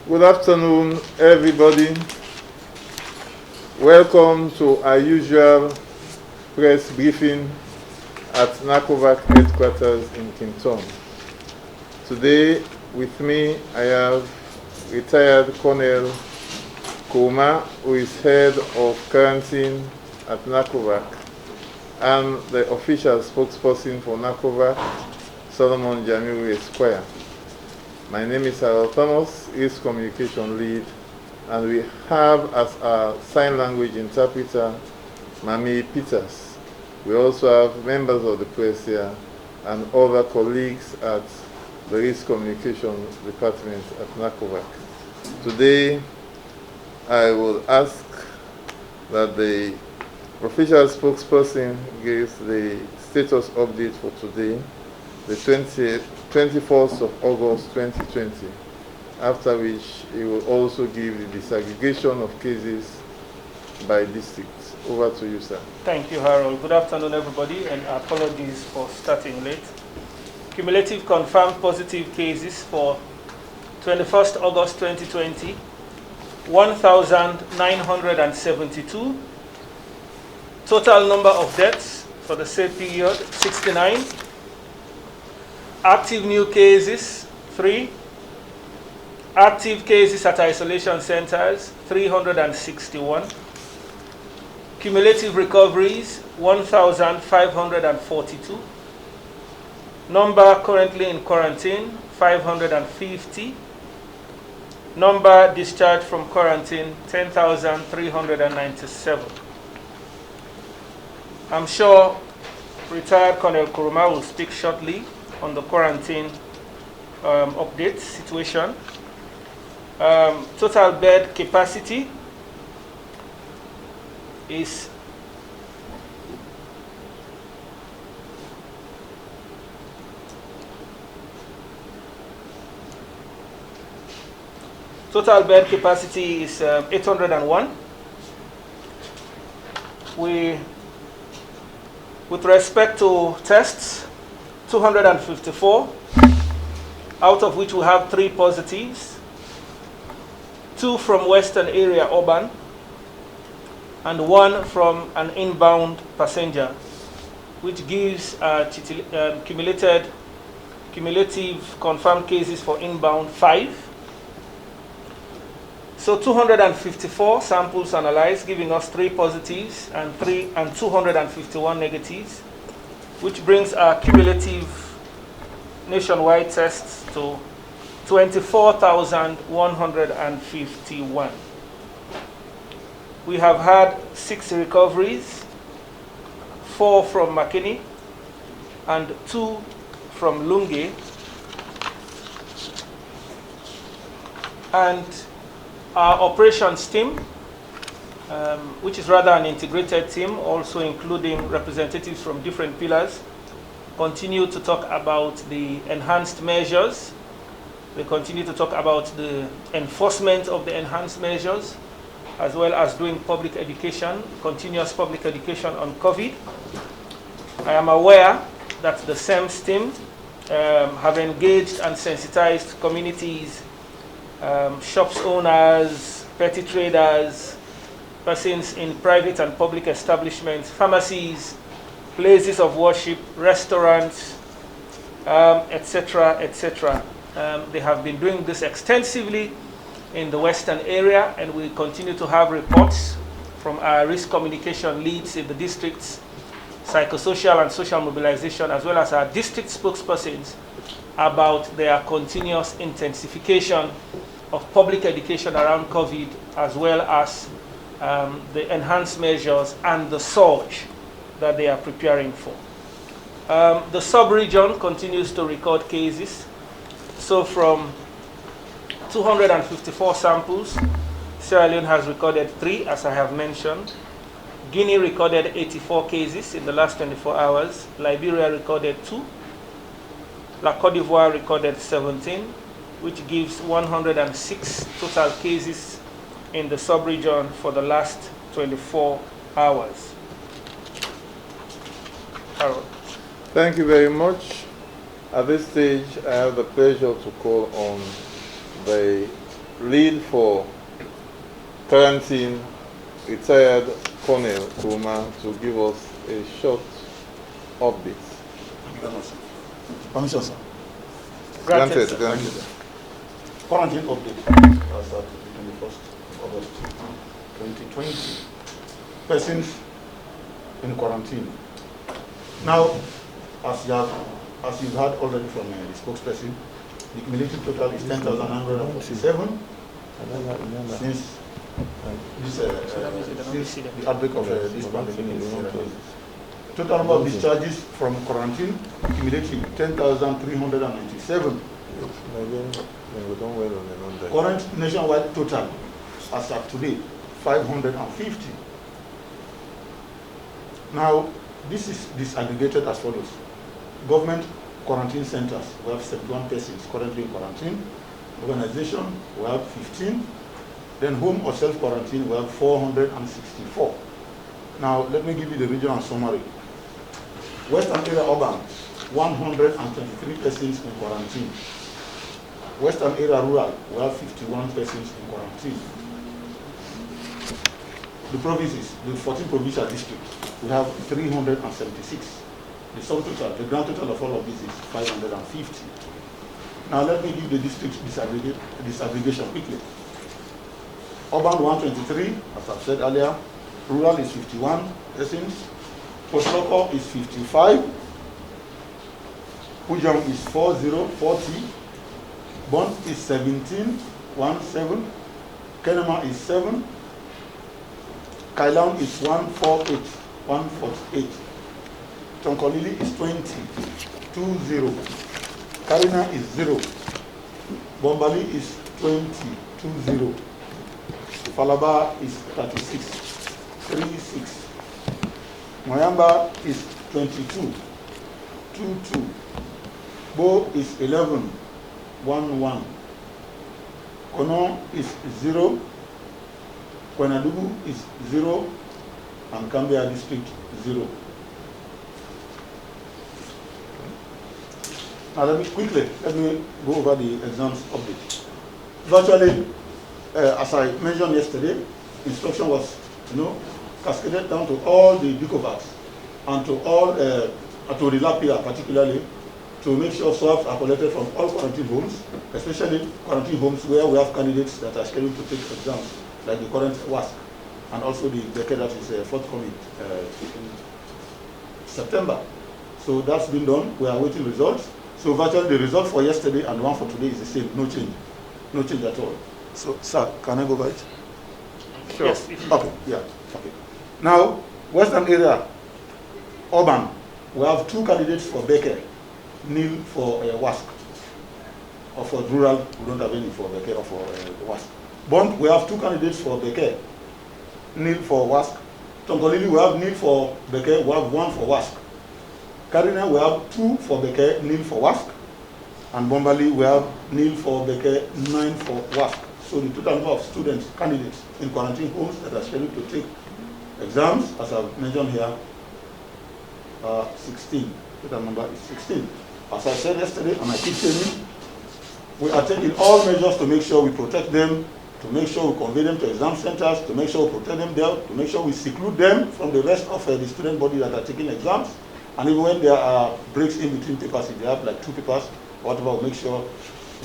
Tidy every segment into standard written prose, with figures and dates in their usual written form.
Good afternoon, everybody. Welcome to our usual press briefing at NACOVERC headquarters in Kingston. Today, with me, I have retired Colonel Kouma, who is head of quarantine at NACOVERC, and the official spokesperson for NACOVERC, Solomon Jamiru Esquire. My name is Harold Thomas, East Communication Lead, and we have as our sign language interpreter, Mami Peters. We also have members of the press here and other colleagues at the East Communication Department at NACOVERC. Today, I will ask that the official spokesperson gives the status update for today, the 24th of August 2020, after which he will also give the disaggregation of cases by district. Over to you, sir. Thank you, Harold. Good afternoon, everybody, and apologies for starting late. Cumulative confirmed positive cases for 21st August 2020, 1,972. Total number of deaths for the same period, 69. Active new cases, 3. Active cases at isolation centers, 361. Cumulative recoveries, 1,542. Number currently in quarantine, 550. Number discharged from quarantine, 10,397. I'm sure retired Colonel Kouma will speak shortly on the quarantine update situation. Total bed capacity is Total bed capacity is 801. With respect to tests, 254, out of which we have 3 positives, 2 from Western area urban, and 1 from an inbound passenger, which gives cumulative confirmed cases for inbound 5. So 254 samples analyzed, giving us 3 positives and 251 negatives, which brings our cumulative nationwide tests to 24,151. We have had 6 recoveries, 4 from Makeni and 2 from Lunge, and our operations team, which is rather an integrated team, also including representatives from different pillars, continue to talk about the enhanced measures. They continue to talk about the enforcement of the enhanced measures, as well as doing public education, continuous public education on COVID. I am aware that the SEMS team have engaged and sensitized communities, shops owners, petty traders, persons in private and public establishments, pharmacies, places of worship, restaurants, etc., etc. They have been doing this extensively in the Western area, and we continue to have reports from our risk communication leads in the districts, psychosocial and social mobilization, as well as our district spokespersons, about their continuous intensification of public education around COVID, as well as the enhanced measures and the surge that they are preparing for. The sub-region continues to record cases. So from 254 samples, Sierra Leone has recorded 3, as I have mentioned. Guinea recorded 84 cases in the last 24 hours. Liberia recorded 2. La Côte d'Ivoire recorded 17, which gives 106 total cases in the sub-region for the last 24 hours. Harold. Thank you very much. At this stage, I have the pleasure to call on the lead for quarantine, retired Colonel Kuruma, to give us a short update. Thank you very much, sir. Permission, sir. Granted, sir. granted. Quarantine update as at the 21st of August 2020. Persons in quarantine. Now, as you've heard already from the spokesperson, the cumulative total is 10,947 since the outbreak of this pandemic in Sierra Leone. Total number of discharges from quarantine, cumulative 10,397. Current nationwide total, as of today, 550. Now, this is disaggregated as follows. Government quarantine centers, we have 71 persons currently in quarantine. Organization, we have 15. Then home or self-quarantine, we have 464. Now, let me give you the regional summary. Western area urban, 123 persons in quarantine. Western area rural, we have 51 persons in quarantine. The provinces, the 14 provincial districts, we have 376. The sum total, the grand total of all of this is 550. Now let me give the district disaggregation quickly. Urban 123, as I've said earlier. Rural is 51 persons. Post-local is 55. Pujang is 40. Bond is 17. Kenema is 7. Kailaun is 148. Tonkolili is 20. Karina is 0. Bombali is 20. Falaba is 36. Moyamba is 22. Bo is 11. Kono is 0. Kwenadugu is 0. And Kambia district 0. Now let me go over the exams update. Virtually, as I mentioned yesterday, instruction was, cascaded down to all the DICOVACs and to all, to the LAPIA particularly, to make sure swabs are collected from all quarantine homes, especially quarantine homes where we have candidates that are scheduled to take exams, like the current WASC, and also the decade that is forthcoming in September. So that's been done. We are awaiting results. So virtually the result for yesterday and the one for today is the same. No change at all. So, sir, can I go by it? Sure. Yes. Okay. Yeah. Okay. Now, Western area, urban, we have 2 candidates for Becker, nil for WASC. Or for rural, we don't have any for Becker or for WASC. Bond, we have 2 candidates for Becker, nil for WASC. Tongolili, we have nil for Becker, we have 1 for WASC. Karina, we have 2 for Becker, nil for WASC. And Bombali, we have nil for Becker, 9 for WASC. So the total number of students, candidates in quarantine homes that are scheduled to take exams, as I've mentioned here, 16. Total number is 16. As I said yesterday, and I keep saying, we are taking all measures to make sure we protect them, to make sure we convey them to exam centers, to make sure we protect them there, to make sure we seclude them from the rest of the student body that are taking exams. And even when there are breaks in between papers, if they have like 2 papers, whatever, we'll make sure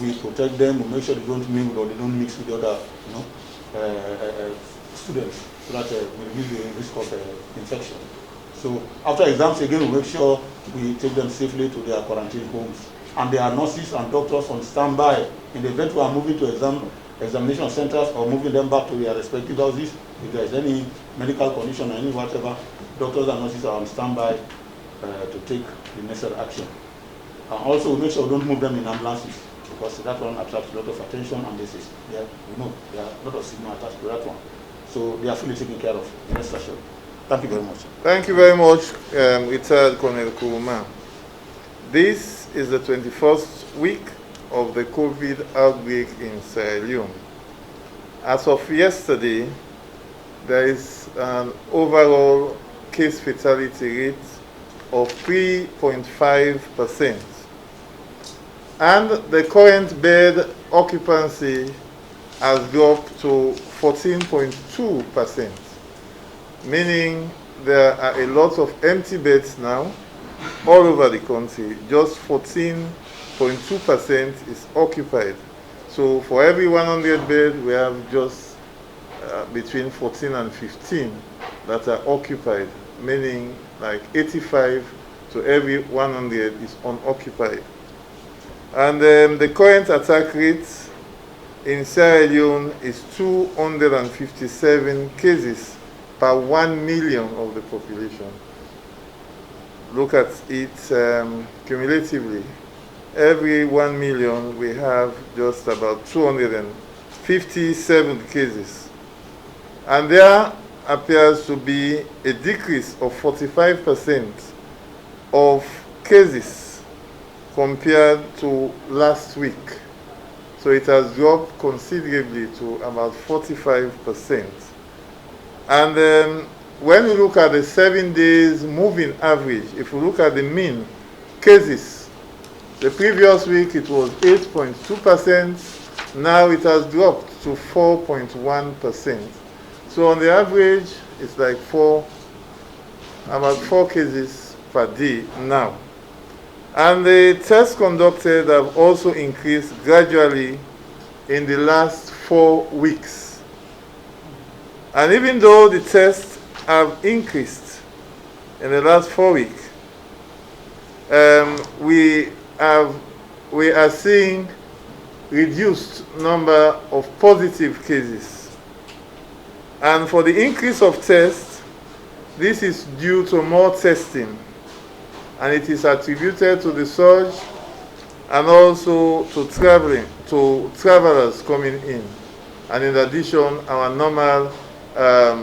we protect them, we'll make sure they don't mingle or they don't mix with the other students, so that we reduce the risk of infection. So after exams again, we'll make sure we take them safely to their quarantine homes. And there are nurses and doctors on standby in the event we are moving to examination centers or moving them back to their respective houses. If there is any medical condition or any whatever, doctors and nurses are on standby to take the necessary action. And also we make sure we don't move them in ambulances, because that one attracts a lot of attention, and this is, there are a lot of stigma attached to that one. So they are fully taken care of, rest assured. Thank you very much. Thank you very much, retired Colonel Kuruma. This is the 21st week of the COVID outbreak in Sierra Leone. As of yesterday, there is an overall case fatality rate of 3.5%. And the current bed occupancy has dropped to 14.2%, meaning there are a lot of empty beds now all over the country. Just 14.2% is occupied. So for every 100 beds, we have just between 14 and 15 that are occupied, meaning like 85 to every 100 is unoccupied. And the current attack rate in Sierra Leone is 257 cases per 1 million of the population. Look at it cumulatively. Every 1 million, we have just about 257 cases. And there appears to be a decrease of 45% of cases compared to last week. So it has dropped considerably to about 45%. And when we look at the 7 days moving average, if we look at the mean cases, the previous week it was 8.2%, now it has dropped to 4.1%. So on the average, it's like about 4 cases per day now. And the tests conducted have also increased gradually in the last 4 weeks. And even though the tests have increased in the last 4 weeks, we are seeing reduced number of positive cases. And for the increase of tests, this is due to more testing, and it is attributed to the surge and also to travelers coming in. And in addition, our normal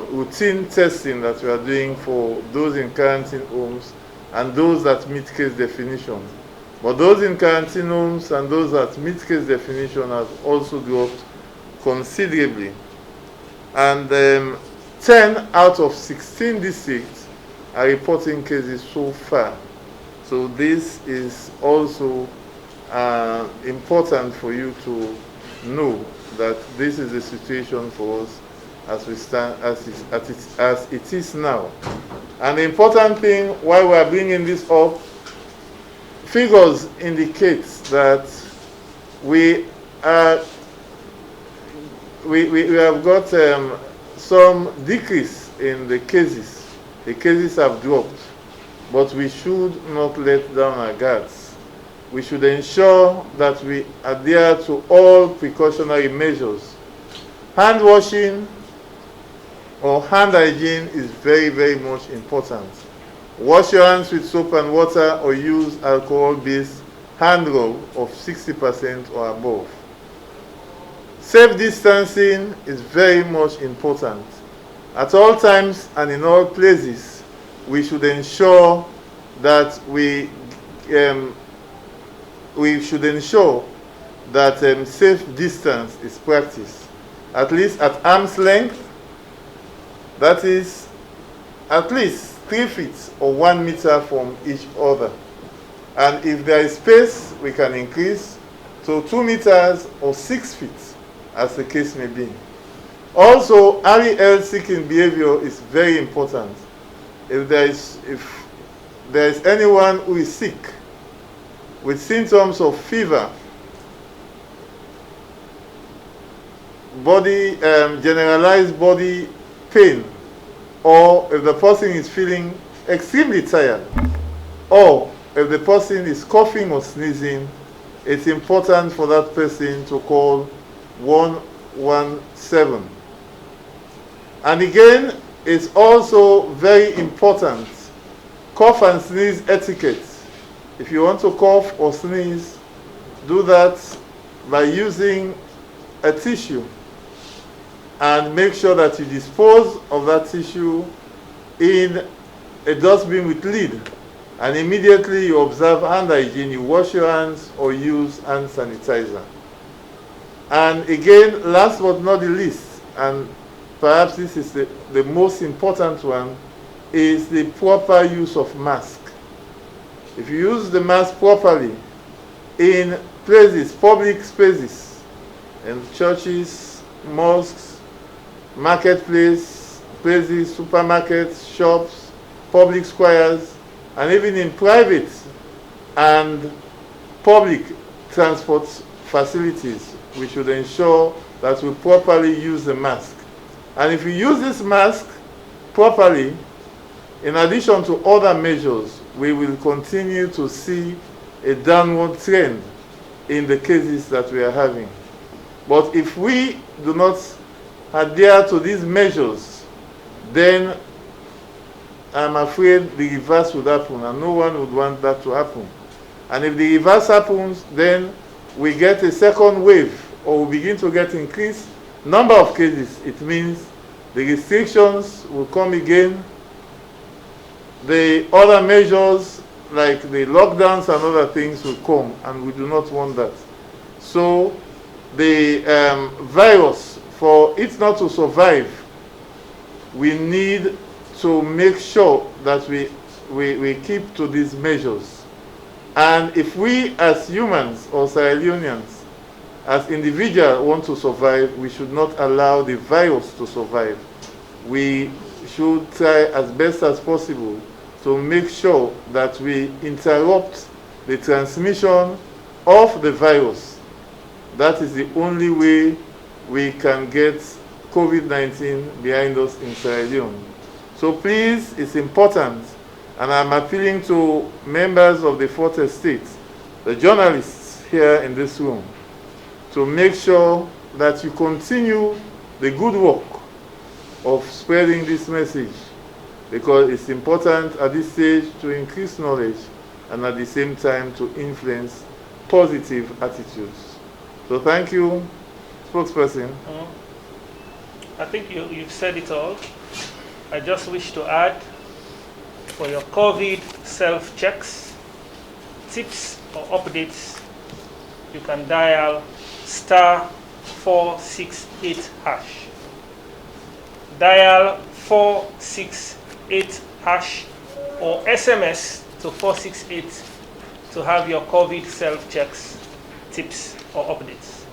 routine testing that we are doing for those in quarantine homes and those that meet case definition. But those in quarantine homes and those that meet case definition have also dropped considerably. And 10 out of 16 districts are reporting cases so far. So this is also important for you to know that this is the situation for us as we stand, as it is now. And the important thing why we are bringing this up, figures indicate that we have got some decrease in the cases. The cases have dropped, but we should not let down our guards. We should ensure that we adhere to all precautionary measures. Hand washing or hand hygiene is very, very much important. Wash your hands with soap and water or use alcohol-based hand rub of 60% or above. Safe distancing is very much important. At all times and in all places, we should ensure that safe distance is practiced, at least at arm's length, that is at least 3 feet or 1 meter from each other. And if there is space, we can increase to 2 meters or 6 feet, as the case may be. Also, early health seeking behavior is very important. If there is anyone who is sick with symptoms of fever, generalized body pain, or if the person is feeling extremely tired, or if the person is coughing or sneezing, it's important for that person to call 117. And again, it's also very important, cough and sneeze etiquette. If you want to cough or sneeze, do that by using a tissue, and make sure that you dispose of that tissue in a dustbin with lid. And immediately you observe hand hygiene, you wash your hands or use hand sanitizer. And again, last but not the least, and perhaps this is the most important one, is the proper use of mask. If you use the mask properly in places, public spaces, in churches, mosques, marketplace, places, supermarkets, shops, public squares, and even in private and public transport facilities, we should ensure that we properly use the mask. And if we use this mask properly, in addition to other measures, we will continue to see a downward trend in the cases that we are having. But if we do not adhere to these measures, then I'm afraid the reverse would happen, and no one would want that to happen. And if the reverse happens, then we get a second wave, or we begin to get increased number of cases. It means the restrictions will come again. The other measures, like the lockdowns and other things, will come, and we do not want that. So the virus, for it not to survive, we need to make sure that we keep to these measures. And if we as humans or Sierra Leoneans, as individuals, want to survive, we should not allow the virus to survive. We should try as best as possible to make sure that we interrupt the transmission of the virus. That is the only way we can get COVID-19 behind us in Sierra Leone. So please, it's important, and I'm appealing to members of the Fourth Estate, the journalists here in this room, to make sure that you continue the good work of spreading this message, because it's important at this stage to increase knowledge and at the same time to influence positive attitudes. So thank you, spokesperson. I think you've said it all. I just wish to add, for your COVID self-checks, tips or updates, you can dial *468#. Dial 468# or SMS to 468 to have your COVID self-checks, tips or updates.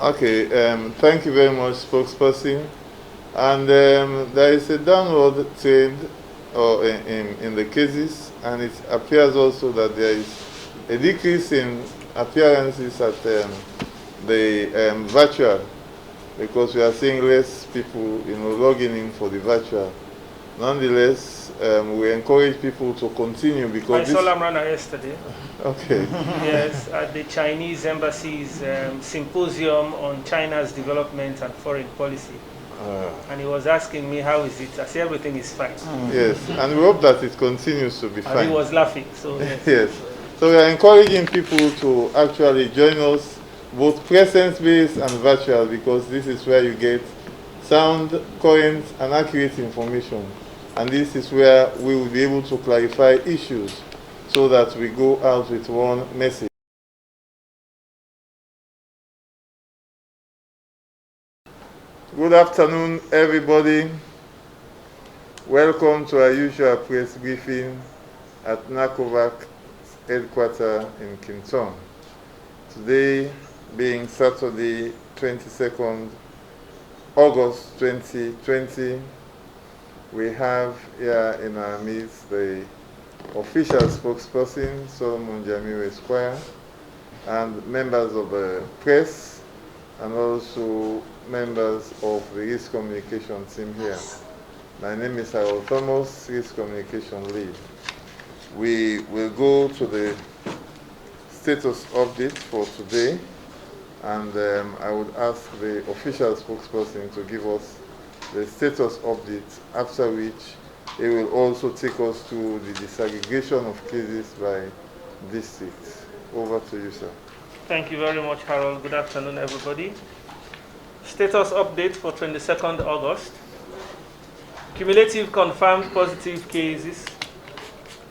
Okay, thank you very much, spokesperson. And there is a downward trend in the cases, and it appears also that there is a decrease in appearances at the virtual, because we are seeing less people, logging in for the virtual. Nonetheless, we encourage people to continue, because I saw Lamrana yesterday. Okay. Yes, at the Chinese embassy's symposium on China's development and foreign policy. And he was asking me, how is it? I said, everything is fine. Yes, and we hope that it continues to be fine. And he was laughing. So yes. Yes. So we are encouraging people to actually join us, both presence-based and virtual, because this is where you get sound, current, and accurate information. And this is where we will be able to clarify issues so that we go out with one message. Good afternoon, everybody. Welcome to our usual press briefing at NACOVERC headquarters in Kinton. Today being Saturday, 22nd August 2020, we have here in our midst the official spokesperson, Solomon Jamiu Esquire, and members of the press, and also members of the Risk Communication team here. My name is Harold Thomas, Risk Communication Lead. We will go to the status update for today, and I would ask the official spokesperson to give us the status update, after which he will also take us through the disaggregation of cases by district. Over to you, sir. Thank you very much, Harold. Good afternoon, everybody. Status update for 22nd August. Cumulative confirmed positive cases,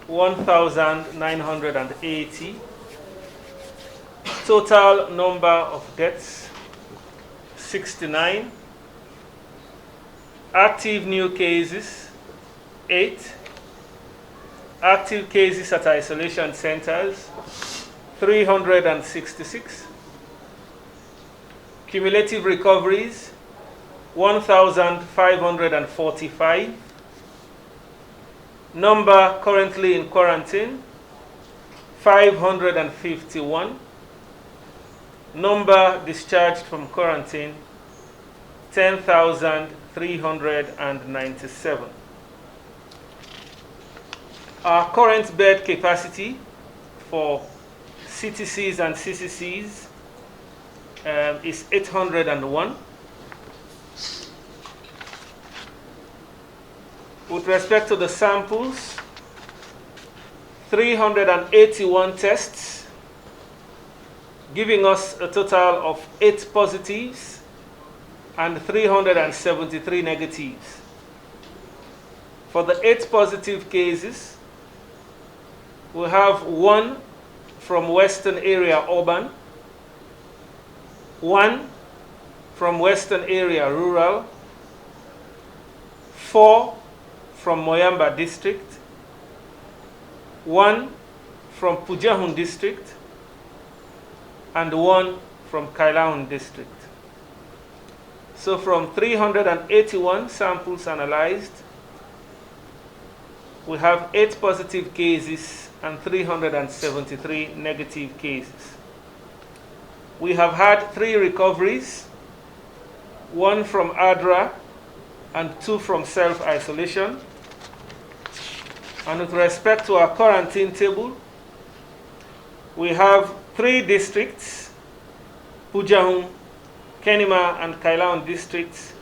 1,980. Total number of deaths, 69. Active new cases, 8. Active cases at isolation centers, 366. Cumulative recoveries, 1,545. Number currently in quarantine, 551. Number discharged from quarantine, 10,397. Our current bed capacity for CTCs and CCCs is 801. With respect to the samples, 381 tests, giving us a total of 8 positives and 373 negatives. For the 8 positive cases, we have 1 from Western Area Urban, 1 from Western Area Rural, 4 from Moyamba District, 1 from Pujahun District, and 1 from Kailahun District. So from 381 samples analyzed, we have 8 positive cases and 373 negative cases. We have had 3 recoveries, 1 from ADRA and 2 from self-isolation. And with respect to our quarantine table, we have 3 districts, Pujahun, Kenima, and Kailahun districts,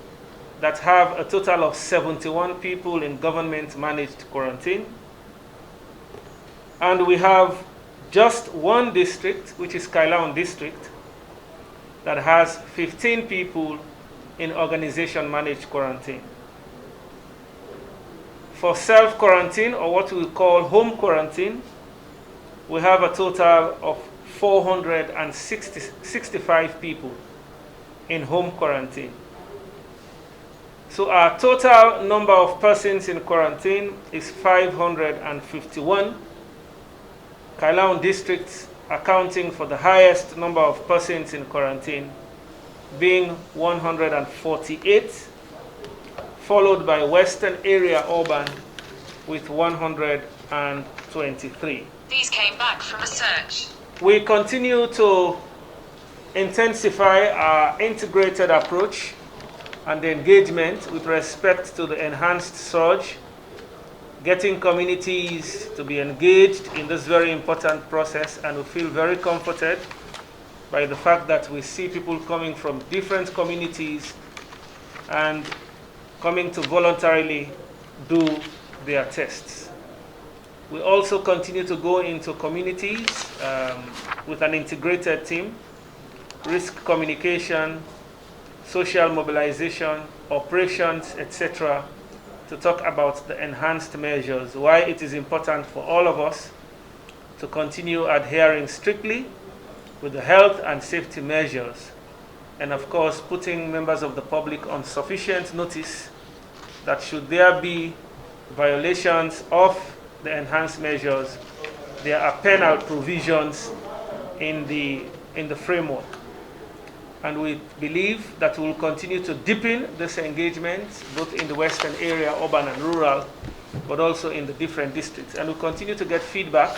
that have a total of 71 people in government-managed quarantine. And we have just 1 district, which is Kailahun district, that has 15 people in organization-managed quarantine. For self-quarantine, or what we call home quarantine, we have a total of 465 people in home quarantine. So our total number of persons in quarantine is 551. Kailahun district accounting for the highest number of persons in quarantine, being 148, followed by Western Area Urban with 123. These came back from a search. We continue to intensify our integrated approach and engagement with respect to the enhanced surge, getting communities to be engaged in this very important process, and we feel very comforted by the fact that we see people coming from different communities and coming to voluntarily do their tests. We also continue to go into communities with an integrated team, risk communication, social mobilization, operations, etc., to talk about the enhanced measures, why it is important for all of us to continue adhering strictly with the health and safety measures, and of course putting members of the public on sufficient notice that should there be violations of the enhanced measures, there are penal provisions in the framework. And we believe that we will continue to deepen this engagement, both in the Western Area, urban and rural, but also in the different districts. And we continue to get feedback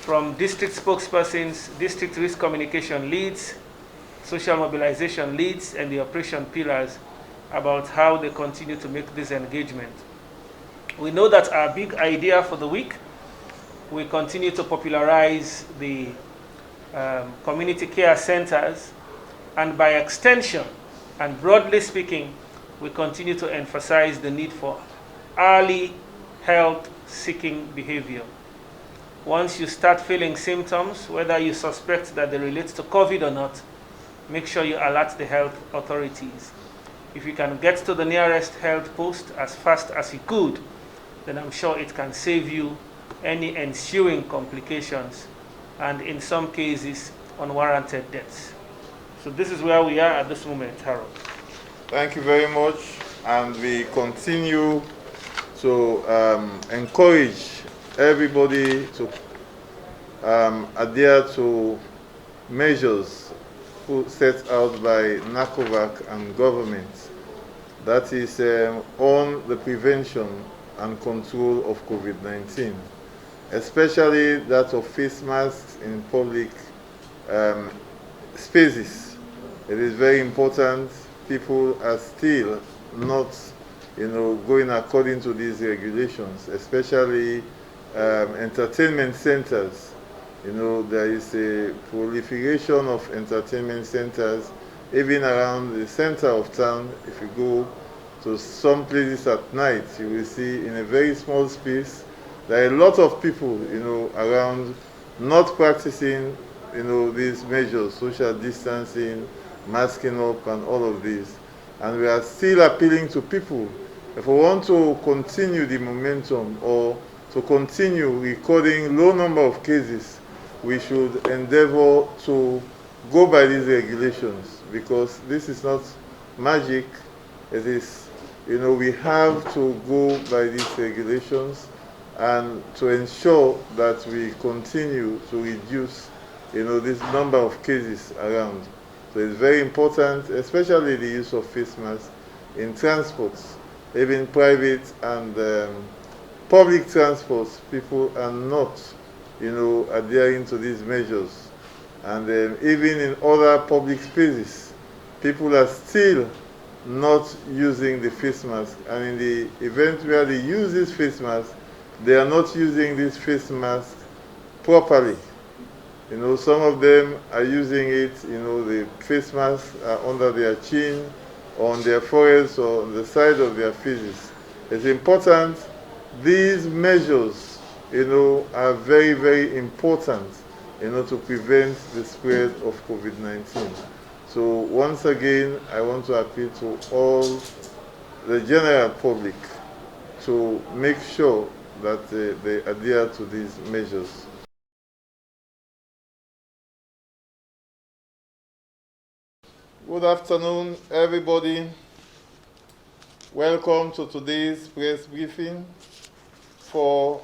from district spokespersons, district risk communication leads, social mobilization leads, and the operation pillars about how they continue to make this engagement. We know that our big idea for the week, we continue to popularize the community care centers, and by extension and broadly speaking, we continue to emphasize the need for early health-seeking behavior. Once you start feeling symptoms, whether you suspect that they relate to COVID or not, make sure you alert the health authorities. If you can get to the nearest health post as fast as you could, then I'm sure it can save you any ensuing complications and, in some cases, unwarranted deaths. So this is where we are at this moment, Harold. Thank you very much. And we continue to encourage everybody to adhere to measures set out by NACOVERC and government, that is on the prevention and control of COVID-19, especially that of face masks in public spaces. It is very important. People are still not, going according to these regulations, especially entertainment centers. There is a proliferation of entertainment centers, even around the center of town. If you go to some places at night, you will see in a very small space, there are a lot of people, around not practicing, these measures, social distancing, masking up, and all of these. And we are still appealing to people, if we want to continue the momentum or to continue recording low number of cases, we should endeavor to go by these regulations, because this is not magic. It is, we have to go by these regulations and to ensure that we continue to reduce, this number of cases around. So it's very important, especially the use of face masks in transports, even private and public transports. People are not, adhering to these measures. And even in other public spaces, people are still not using the face mask. And in the event where they use this face mask, they are not using this face mask properly. Some of them are using it, the face masks are under their chin, or on their foreheads, or on the side of their faces. It's important. These measures, are very, very important, to prevent the spread of COVID-19. So once again, I want to appeal to all the general public to make sure that they adhere to these measures. Good afternoon, everybody. Welcome to today's press briefing for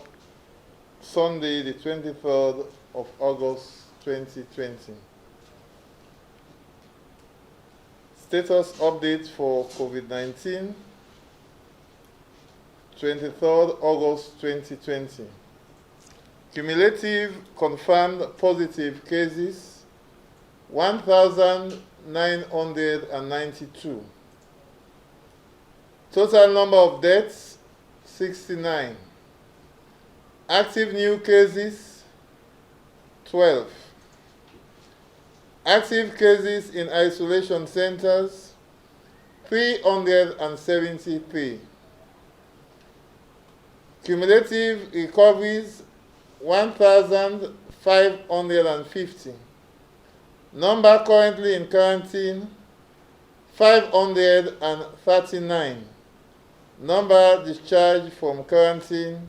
Sunday, the 23rd of August, 2020. Status update for COVID-19, 23rd August 2020. Cumulative confirmed positive cases, 1,992. Total number of deaths, 69. Active new cases, 12. Active cases in isolation centers, 373. Cumulative recoveries, 1,550. Number currently in quarantine, 539. Number discharged from quarantine,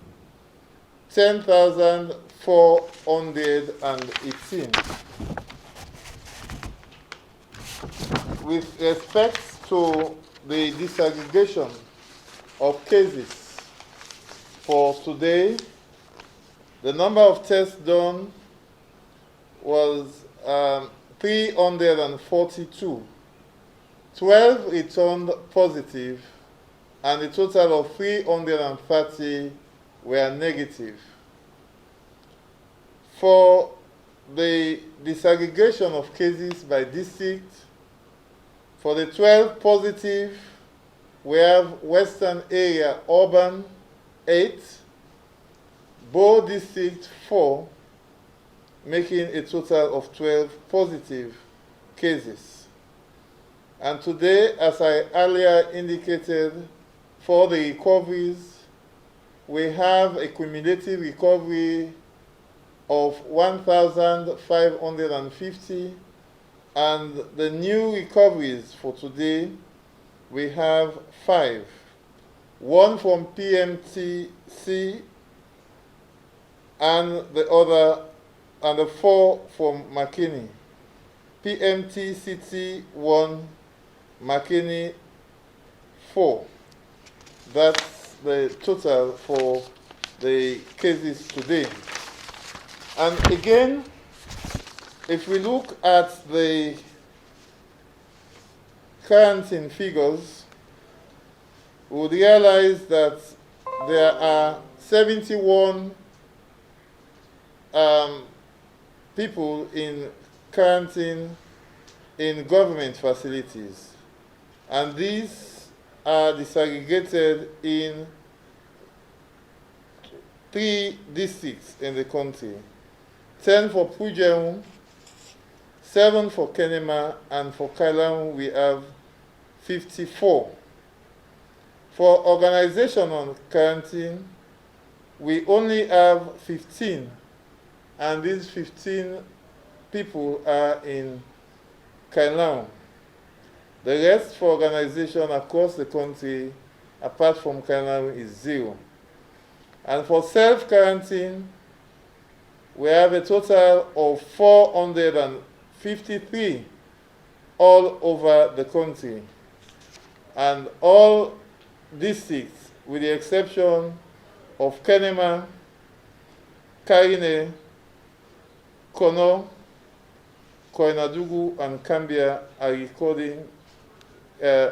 10,418. With respect to the disaggregation of cases for today, the number of tests done was 342. 12 returned positive, and a total of 330 were negative. For the disaggregation of cases by district, for the 12 positive, we have Western Area Urban 8, Bo District 4, making a total of 12 positive cases. And today, as I earlier indicated, for the recoveries, we have a cumulative recovery of 1,550, and the new recoveries for today, we have 5. 1 from PMTC, and the 4 from McKinney. PMTCT 1, McKinney 4. That's the total for the cases today. And again, if we look at the quarantine figures, we would realize that there are 71 people in quarantine in government facilities, and these are disaggregated in 3 districts in the country: 10 for Pujem, 7 for Kenema, and for Kailam we have 54. For organization on quarantine, we only have 15, and these 15 people are in Kailam. The rest for organization across the country, apart from Kailam, is 0. And for self-quarantine, we have a total of 453 all over the country. And all districts, with the exception of Kenema, Karine, Kono, Koinadugu, and Kambia,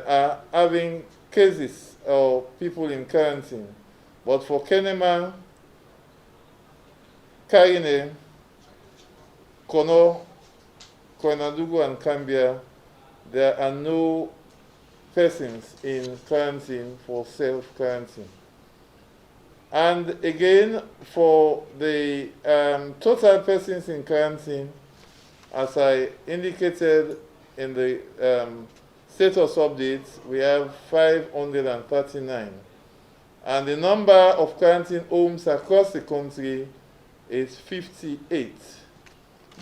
are having cases of people in quarantine. But for Kenema, Karine, Kono, Koinadugu, and Kambia, there are no persons in quarantine for self-quarantine. And again, for the total persons in quarantine, as I indicated in the status updates, we have 539. And the number of quarantine homes across the country is 58.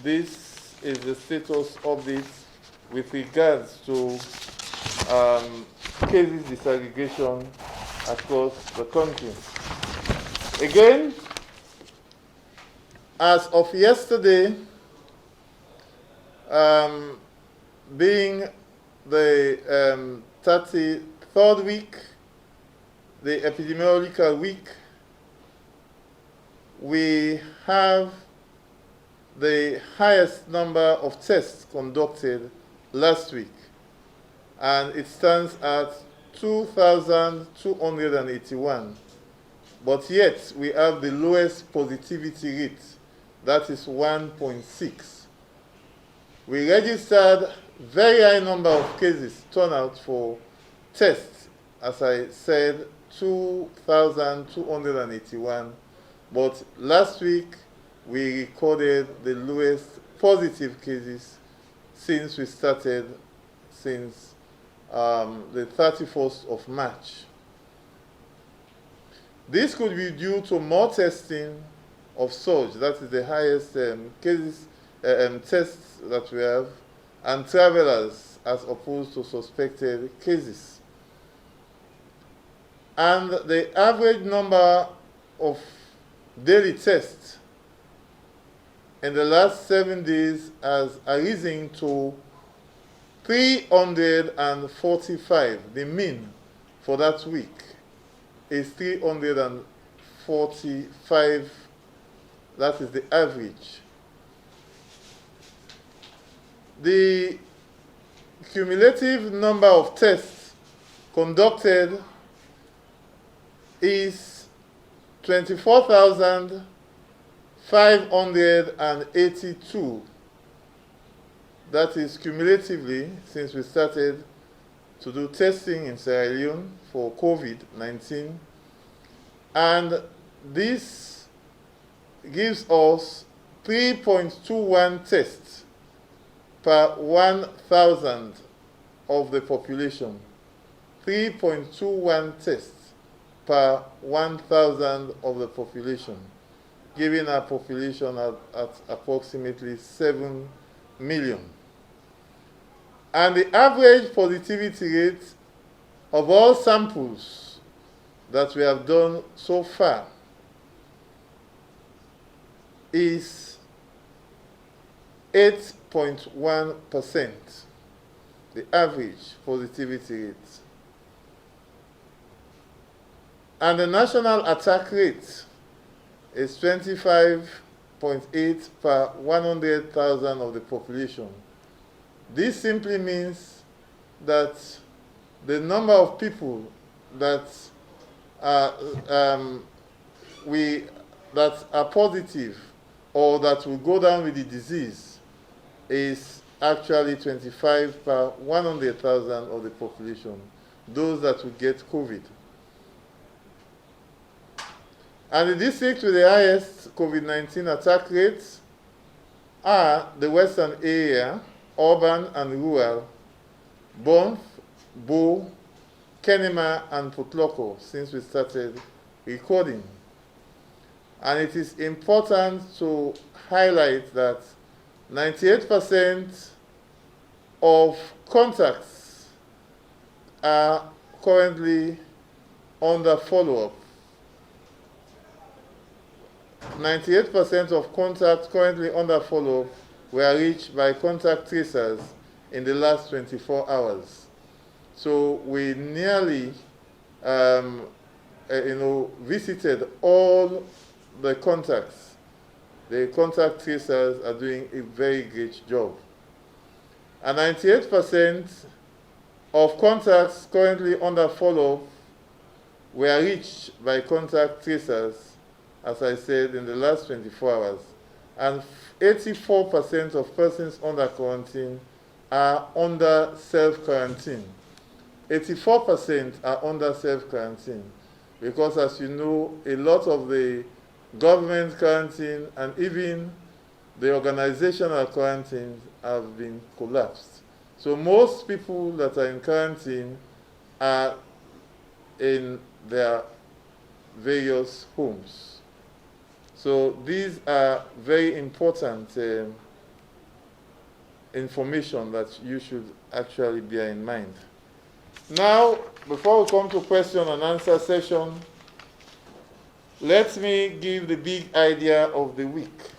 This is the status update with regards to cases disaggregation across the country. Again, as of yesterday, being the 33rd week, the epidemiological week, we have the highest number of tests conducted last week, and it stands at 2,281. But yet, we have the lowest positivity rate, that is 1.6. We registered very high number of cases turnout for tests, as I said, 2,281. But last week, we recorded the lowest positive cases since we started, since the 31st of March. This could be due to more testing of surge, that is the highest cases, tests that we have, and travelers as opposed to suspected cases. And the average number of daily tests in the last 7 days has arisen to 345. The mean for that week is 345. That is the average. The cumulative number of tests conducted is 24,582. That is cumulatively since we started to do testing in Sierra Leone for COVID-19. And this gives us 3.21 tests per 1,000 of the population. 3.21 tests per 1,000 of the population, giving our population at approximately 7 million. And the average positivity rate of all samples that we have done so far is 8.1%, the average positivity rate. And the national attack rate is 25.8 per 100,000 of the population. This simply means that the number of people that are, that are positive or that will go down with the disease is actually 25 per 100,000 of the population, those that will get COVID. And the districts with the highest COVID-19 attack rates are the Western area, urban and rural, Banff, Bow, Kenema, and Potloko, since we started recording. And it is important to highlight that 98% of contacts are currently under follow-up. 98% of contacts currently under follow-up were reached by contact tracers in the last 24 hours. So we nearly visited all the contacts. The contact tracers are doing a very great job. And 98% of contacts currently under follow-up were reached by contact tracers, as I said, in the last 24 hours. And 84% of persons under quarantine are under self-quarantine. 84% are under self-quarantine because, as you know, a lot of the government quarantine and even the organizational quarantines have been collapsed. So most people that are in quarantine are in their various homes. So these are very important information that you should actually bear in mind. Now, before we come to question and answer session, let me give the big idea of the week.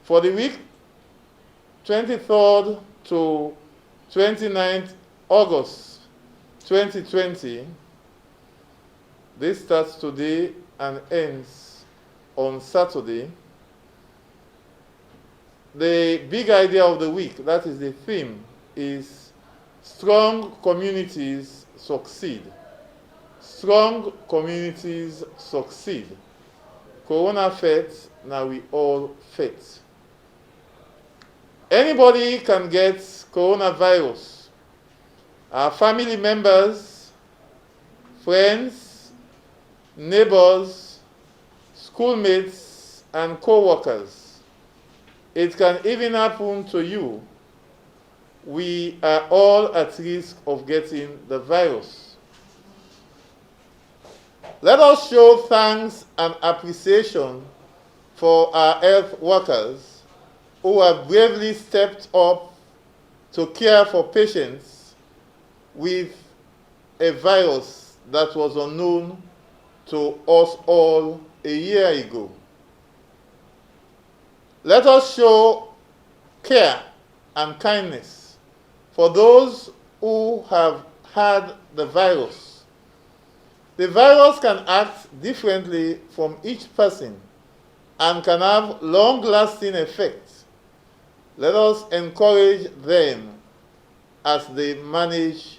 For the week 23rd to 29th August 2020, this starts today and ends on Saturday. The big idea of the week, that is the theme, is strong communities succeed. Strong communities succeed. Corona fit, now we all fit. Anybody can get coronavirus. Our family members, friends, neighbors, schoolmates, and co-workers. It can even happen to you. We are all at risk of getting the virus. Let us show thanks and appreciation for our health workers who have bravely stepped up to care for patients with a virus that was unknown to us all a year ago. Let us show care and kindness for those who have had the virus. The virus can act differently from each person and can have long-lasting effects. Let us encourage them as they manage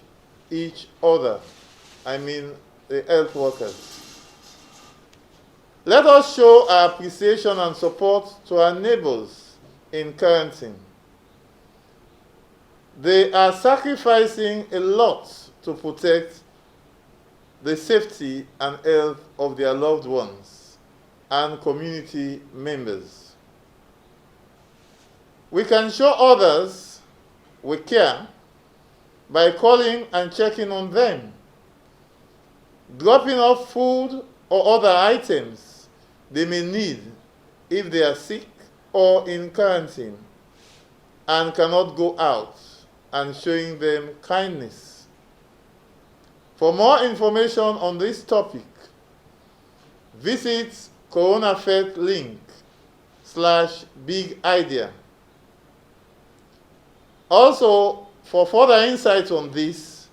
each other. I mean, the health workers. Let us show our appreciation and support to our neighbors in quarantine. They are sacrificing a lot to protect the safety and health of their loved ones and community members. We can show others we care by calling and checking on them, dropping off food or other items they may need if they are sick or in quarantine and cannot go out, and showing them kindness. For more information on this topic, visit CoronaFed link /big idea. Also, for further insights on this,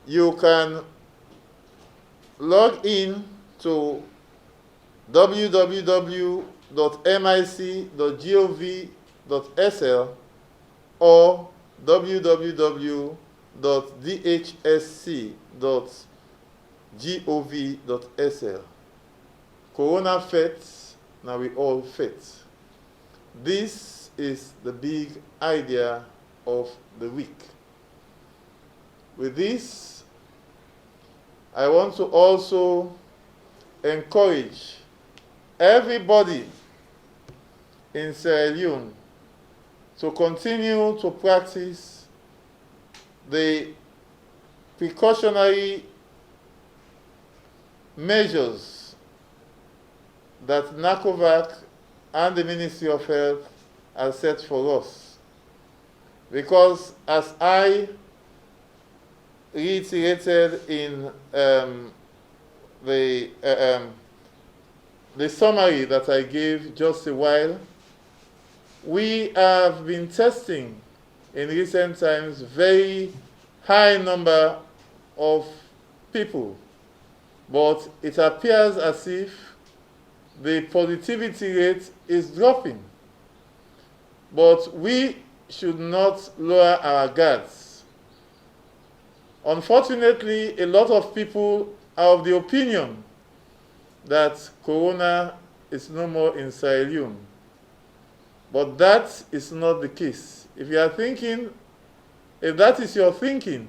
you can log in to www.mic.gov.sl or www.dhsc.gov.sl. Corona fit, now we all fit. This is the big idea of the week. With this, I want to also encourage everybody in Sierra Leone to continue to practice the precautionary measures that NACOVERC and the Ministry of Health have set for us. Because as I reiterated in the summary that I gave just a while, we have been testing in recent times very high number of people, but it appears as if the positivity rate is dropping. But we should not lower our guards. Unfortunately, a lot of people are of the opinion that Corona is no more in Sierra Leone. But that is not the case. If you are thinking, if that is your thinking,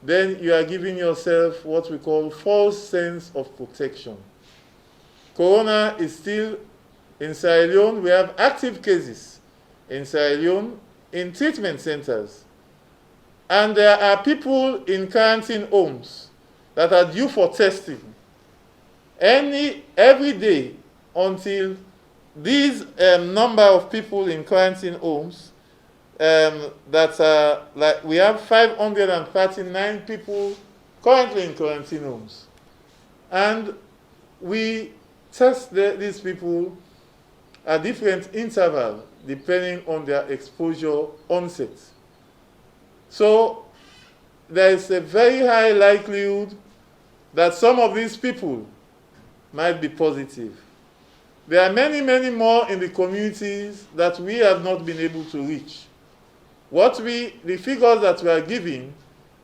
then you are giving yourself what we call false sense of protection. Corona is still in Sierra Leone. We have active cases in Sierra Leone in treatment centers. And there are people in quarantine homes that are due for testing every day until these number of people in quarantine homes that are like, we have 539 people currently in quarantine homes. And we test these people at different intervals depending on their exposure onset. So there is a very high likelihood that some of these people might be positive. There are many, many more in the communities that we have not been able to reach. The figures that we are giving,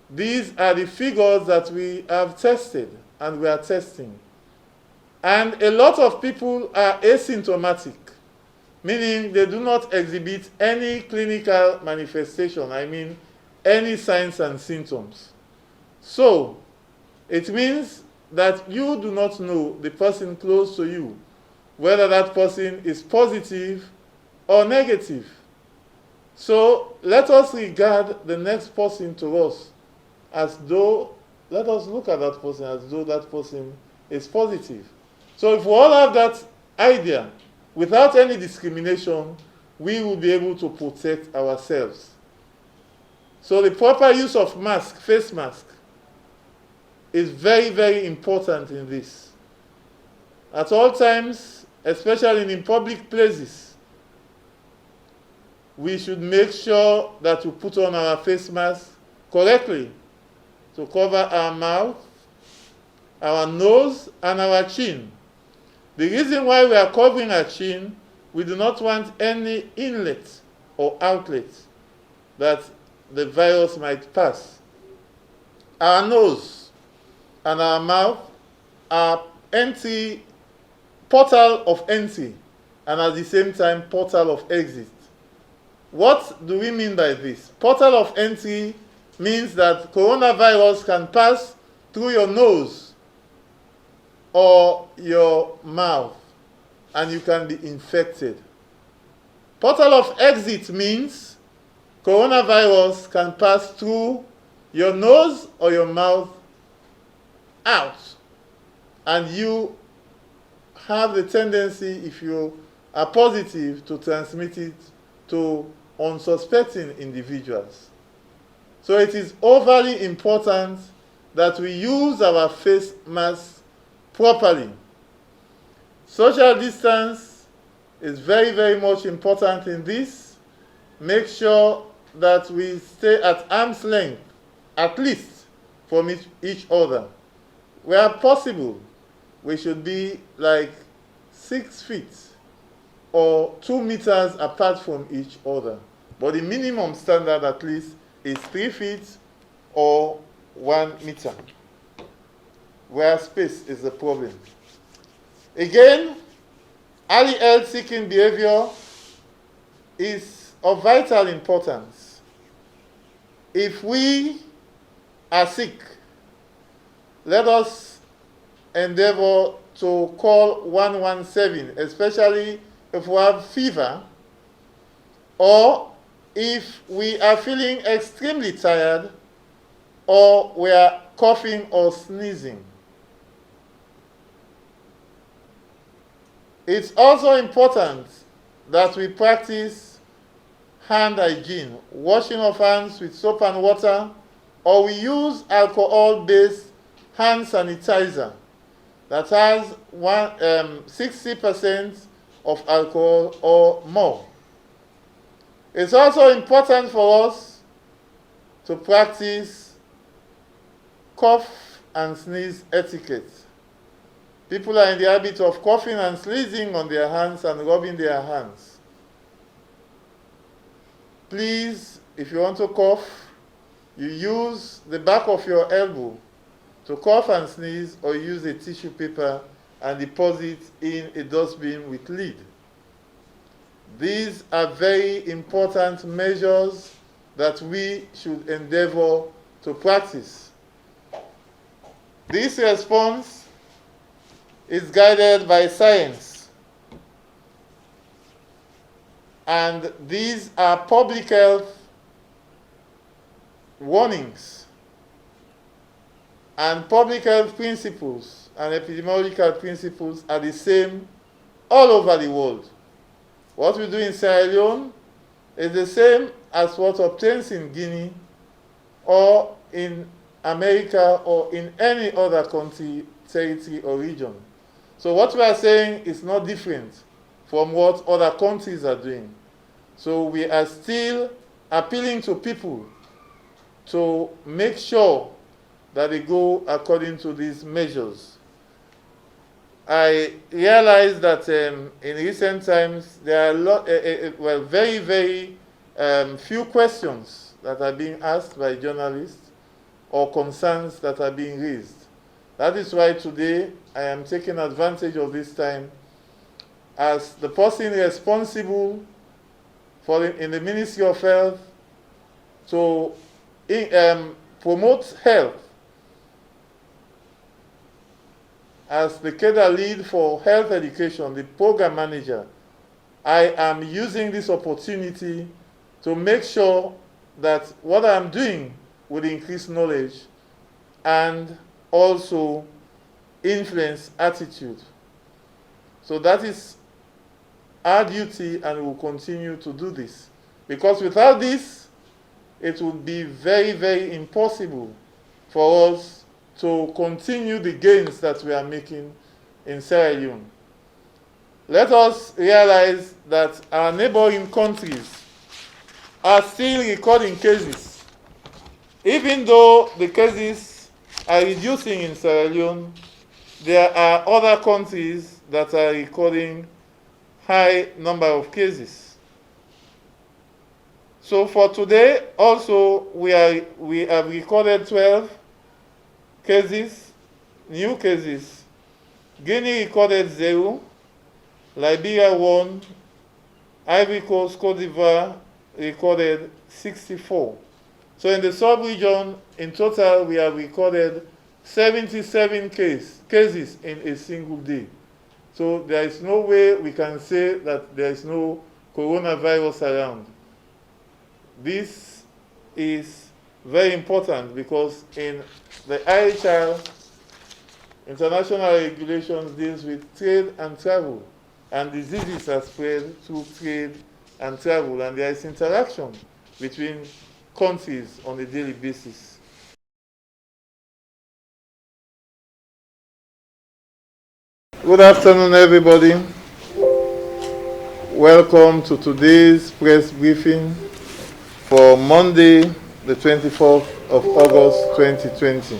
these are the figures that we have tested and we are testing. And a lot of people are asymptomatic, meaning they do not exhibit any clinical manifestation, I mean any signs and symptoms. So it means that you do not know the person close to you, whether that person is positive or negative. So let us regard the next person to us as though, let us look at that person as though that person is positive. So if we all have that idea, without any discrimination, we will be able to protect ourselves. So the proper use of mask, face mask, is very, very important in this. At all times, especially in public places, we should make sure that we put on our face mask correctly to cover our mouth, our nose, and our chin. The reason why we are covering our chin, we do not want any inlet or outlet that the virus might pass. Our nose and our mouth are portal of entry, and at the same time portal of exit. What do we mean by this? Portal of entry means that coronavirus can pass through your nose or your mouth, and you can be infected. Portal of exit means coronavirus can pass through your nose or your mouth out, and you have the tendency, if you are positive, to transmit it to unsuspecting individuals. So it is overly important that we use our face mask properly. Social distance is very, very much important in this. Make sure that we stay at arm's length, at least from each other. Where possible, we should be like 6 feet or 2 meters apart from each other. But the minimum standard, at least, is 3 feet or 1 meter, where space is the problem. Again, early health-seeking behavior is of vital importance. If we are sick, let us endeavor to call 117, especially if we have fever, or if we are feeling extremely tired, or we are coughing or sneezing. It's also important that we practice hand hygiene, washing of hands with soap and water, or we use alcohol-based hand sanitizer that has 60% of alcohol or more. It's also important for us to practice cough and sneeze etiquette. People are in the habit of coughing and sneezing on their hands and rubbing their hands. Please, if you want to cough, you use the back of your elbow to cough and sneeze, or use a tissue paper and deposit in a dustbin with lid. These are very important measures that we should endeavor to practice. This response is guided by science, and these are public health warnings and public health principles and epidemiological principles are the same all over the world. What we do in Sierra Leone is the same as what obtains in Guinea or in America or in any other country, territory, or region. So what we are saying is not different from what other countries are doing. So we are still appealing to people to make sure that they go according to these measures. I realize that in recent times there are very few questions that are being asked by journalists or concerns that are being raised. That is why today I am taking advantage of this time as the person responsible for in the Ministry of Health to promote health. As the cadre lead for health education, the program manager, I am using this opportunity to make sure that what I'm doing will increase knowledge and also influence attitude. So that is our duty, and we will continue to do this. Because without this, it would be very impossible for us to continue the gains that we are making in Sierra Leone. Let us realize that our neighboring countries are still recording cases. Even though the cases are reducing in Sierra Leone, there are other countries that are recording high number of cases. So for today, also, we have recorded 12 cases, new cases. Guinea recorded 0, Liberia 1, Ivory Coast, Cote d'Ivoire recorded 64. So in the sub-region, in total, we have recorded 77 cases in a single day. So there is no way we can say that there is no coronavirus around. This is very important because in the IHR, international regulations deals with trade and travel, and diseases are spread through trade and travel, and there is interaction between countries on a daily basis. Good afternoon, everybody. Welcome to today's press briefing for Monday, the 24th of August 2020.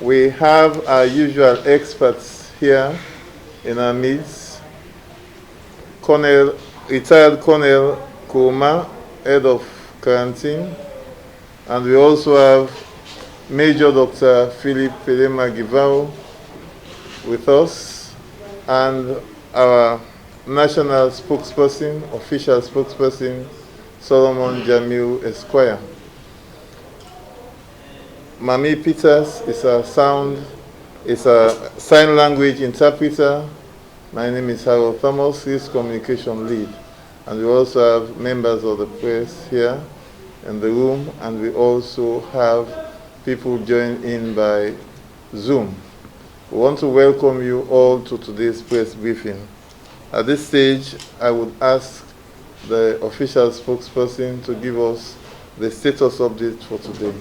We have our usual experts here in our midst. Retired Colonel Kurma, Head of quarantine. And we also have Major Dr. Philip Pelema Givao with us, and our national spokesperson, official spokesperson, Solomon Jamil Esquire. Mami Peters is a sign language interpreter. My name is Harold Thomas, he's communication lead. And we also have members of the press here in the room, and we also have people join in by Zoom. We want to welcome you all to today's press briefing. At this stage, I would ask the official spokesperson to give us the status update for today.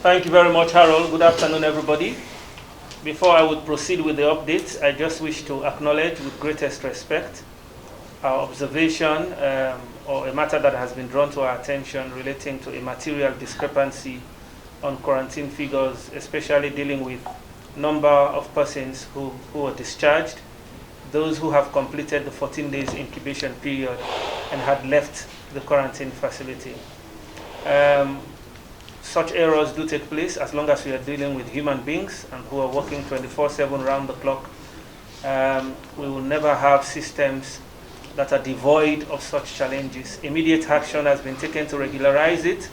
Thank you very much, Harold. Good afternoon, everybody. Before I would proceed with the update, I just wish to acknowledge with greatest respect our observation or a matter that has been drawn to our attention relating to a material discrepancy on quarantine figures, especially dealing with number of persons who were discharged, those who have completed the 14 days incubation period and had left the quarantine facility. Such errors do take place as long as we are dealing with human beings and who are working 24/7 round the clock. We will never have systems that are devoid of such challenges. Immediate action has been taken to regularize it,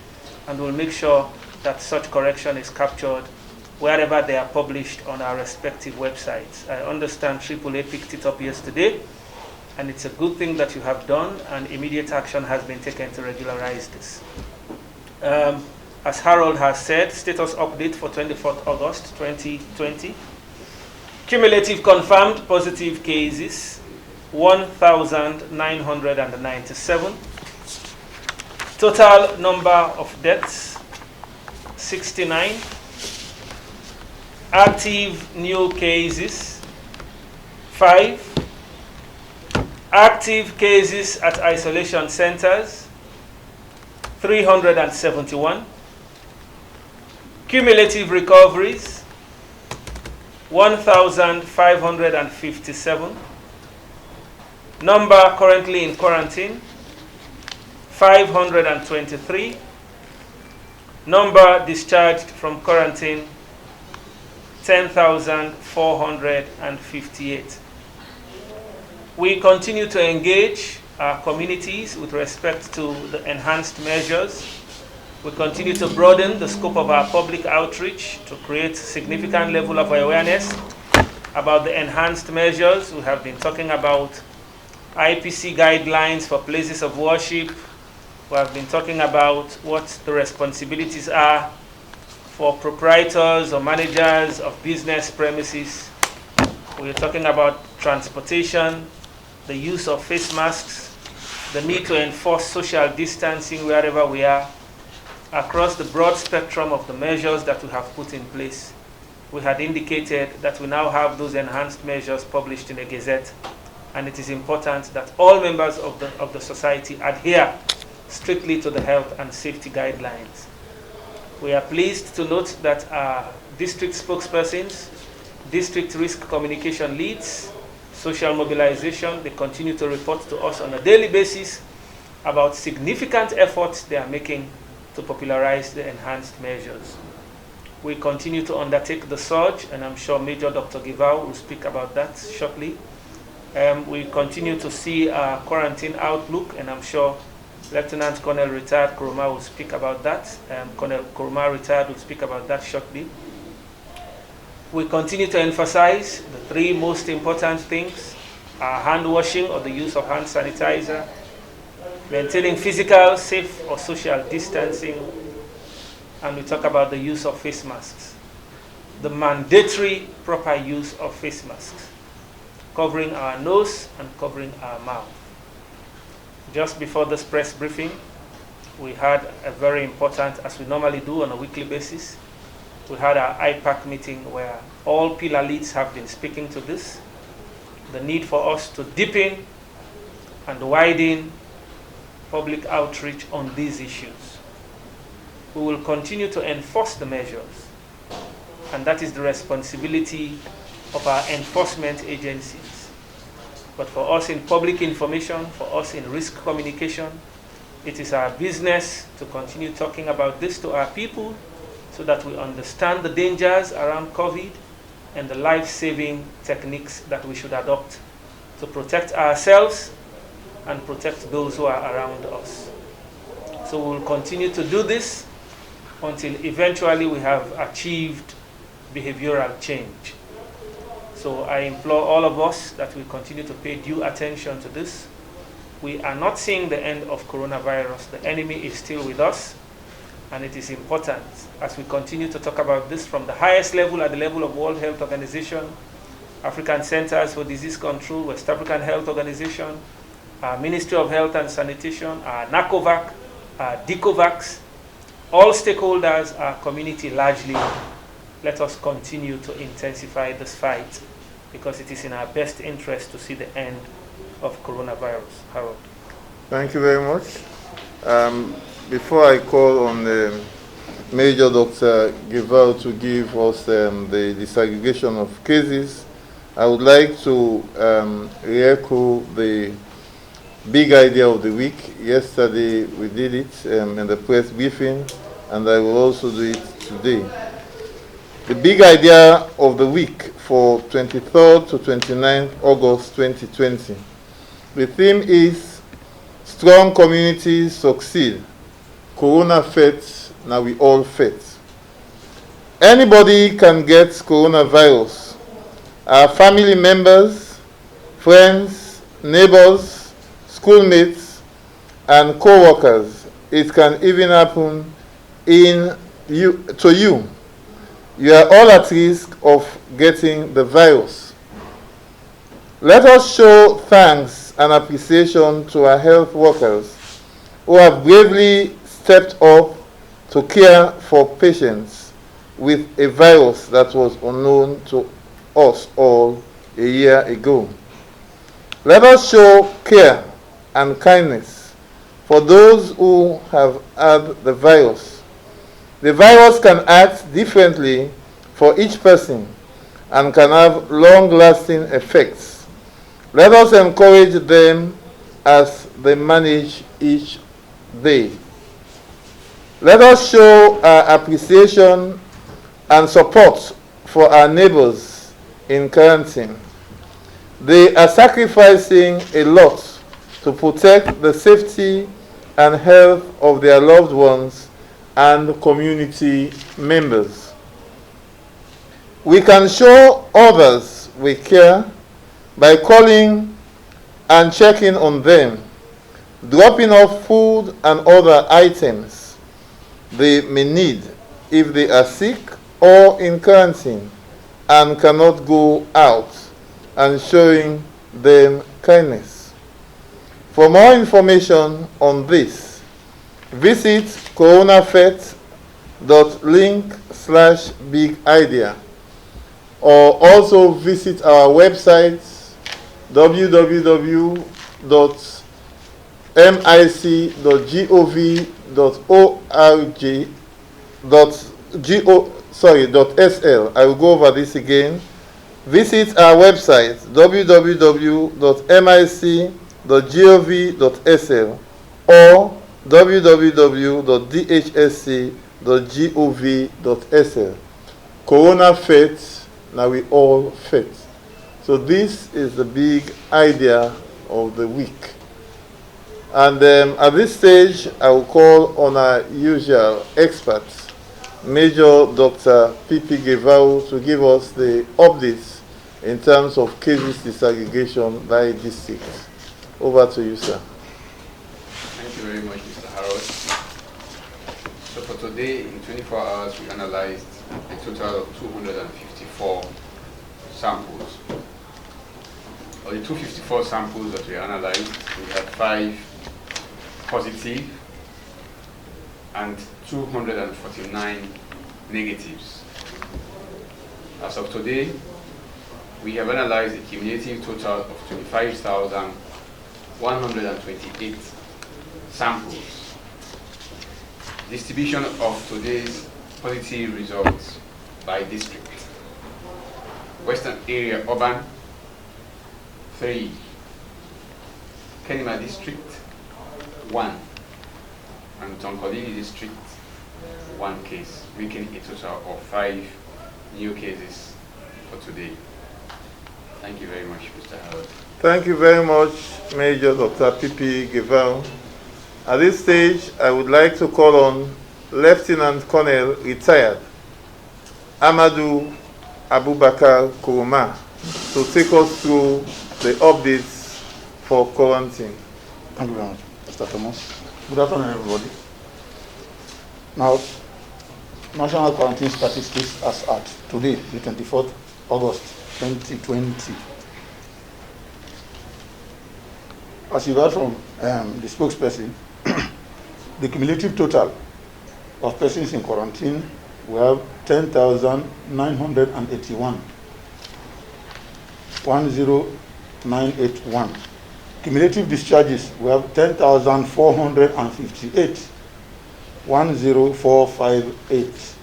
and we'll make sure that such correction is captured wherever they are published on our respective websites. I understand AAA picked it up yesterday, and it's a good thing that you have done, and immediate action has been taken to regularize this. As Harold has said, status update for 24th August 2020. Cumulative confirmed positive cases, 1,997. Total number of deaths, 69. Active new cases, 5. Active cases at isolation centers, 371. Cumulative recoveries, 1,557. Number currently in quarantine, 523. Number discharged from quarantine, 10,458. We continue to engage our communities with respect to the enhanced measures. We continue to broaden the scope of our public outreach to create significant level of awareness about the enhanced measures. We have been talking about IPC guidelines for places of worship. We have been talking about what the responsibilities are for proprietors or managers of business premises. We are talking about transportation, the use of face masks, the need to enforce social distancing wherever we are, across the broad spectrum of the measures that we have put in place. We had indicated that we now have those enhanced measures published in a gazette, and it is important that all members of the society adhere strictly to the health and safety guidelines. We are pleased to note that our district spokespersons, district risk communication leads, social mobilization, they continue to report to us on a daily basis about significant efforts they are making to popularize the enhanced measures. We continue to undertake the surge, and I'm sure Major Dr. Givao will speak about that shortly. We continue to see our quarantine outlook, and I'm sure Lieutenant Colonel Retired Kuruma will speak about that. Colonel Kuruma Retired will speak about that shortly. We continue to emphasize the 3 most important things: our hand washing or the use of hand sanitizer, maintaining physical, safe or social distancing, and we talk about the use of face masks. The mandatory proper use of face masks, covering our nose and covering our mouth. Just before this press briefing, we had a very important, as we normally do on a weekly basis, we had our Ipac meeting where all pillar leads have been speaking to this, the need for us to deepen and widen public outreach on these issues. We will continue to enforce the measures, and that is the responsibility of our enforcement agencies. But for us in public information, for us in risk communication, It is our business to continue talking about this to our people so that we understand the dangers around COVID and the life-saving techniques that we should adopt to protect ourselves and protect those who are around us. So we'll continue to do this until eventually we have achieved behavioral change. So I implore all of us that we continue to pay due attention to this. We are not seeing the end of coronavirus. The enemy is still with us, and it is important as we continue to talk about this from the highest level, at the level of World Health Organization, African Centers for Disease Control, West African Health Organization, our Ministry of Health and Sanitation, our NACOVERC, our DICOVAX, all stakeholders, our community largely. Let us continue to intensify this fight because it is in our best interest to see the end of coronavirus. Harold. Thank you very much. Before I call on Major Dr. Guevara to give us the disaggregation of cases, I would like to re-echo the big idea of the week. Yesterday we did it in the press briefing, and I will also do it today. The big idea of the week for 23rd to 29th August 2020. The theme is Strong Communities Succeed. Corona fit, now we all fit. Anybody can get coronavirus. Our family members, friends, neighbors, schoolmates, and co-workers. It can even happen to you. You are all at risk of getting the virus. Let us show thanks and appreciation to our health workers who have bravely stepped up to care for patients with a virus that was unknown to us all a year ago. Let us show care and kindness for those who have had the virus. The virus can act differently for each person and can have long-lasting effects. Let us encourage them as they manage each day. Let us show our appreciation and support for our neighbors in quarantine. They are sacrificing a lot to protect the safety and health of their loved ones and community members. We can show others we care by calling and checking on them, dropping off food and other items they may need if they are sick or in quarantine and cannot go out, and showing them kindness. For more information on this, visit coronafet.link/big idea, or also visit our website www.mic.gov.sl. I will go over this again. Visit our website www.mic.gov.sl or www.dhsc.gov.sl. Corona fit, now we all fit. So this is the big idea of the week. And at this stage, I will call on our usual experts, Major Dr. P.P. Guevara, to give us the updates in terms of cases disaggregation by district. Over to you, sir. Thank you very much, Mr. Harold. So for today, in 24 hours, we analyzed a total of 254 samples. Of the 254 samples that we analyzed, we had 5 positive and 249 negatives. As of today, we have analyzed a cumulative total of 25,128 samples. Distribution of today's positive results by district. Western Area Urban, 3. Kenema District, 1. and Tonkolili District 1 case, making a total of 5 new cases for today. Thank you very much, Mr. Howard. Thank you very much, Major Dr. P.P. Guevara. At this stage, I would like to call on Lieutenant Colonel retired Amadou Abubakar Kuruma to take us through the updates for quarantine. Thank you very much, Mr. Thomas. Good afternoon, everybody. Now, national quarantine statistics as at today, the 24th August 2020. As you heard from the spokesperson, the cumulative total of persons in quarantine, we have 10,981. 10981. Cumulative discharges, we have 10,458. 10458.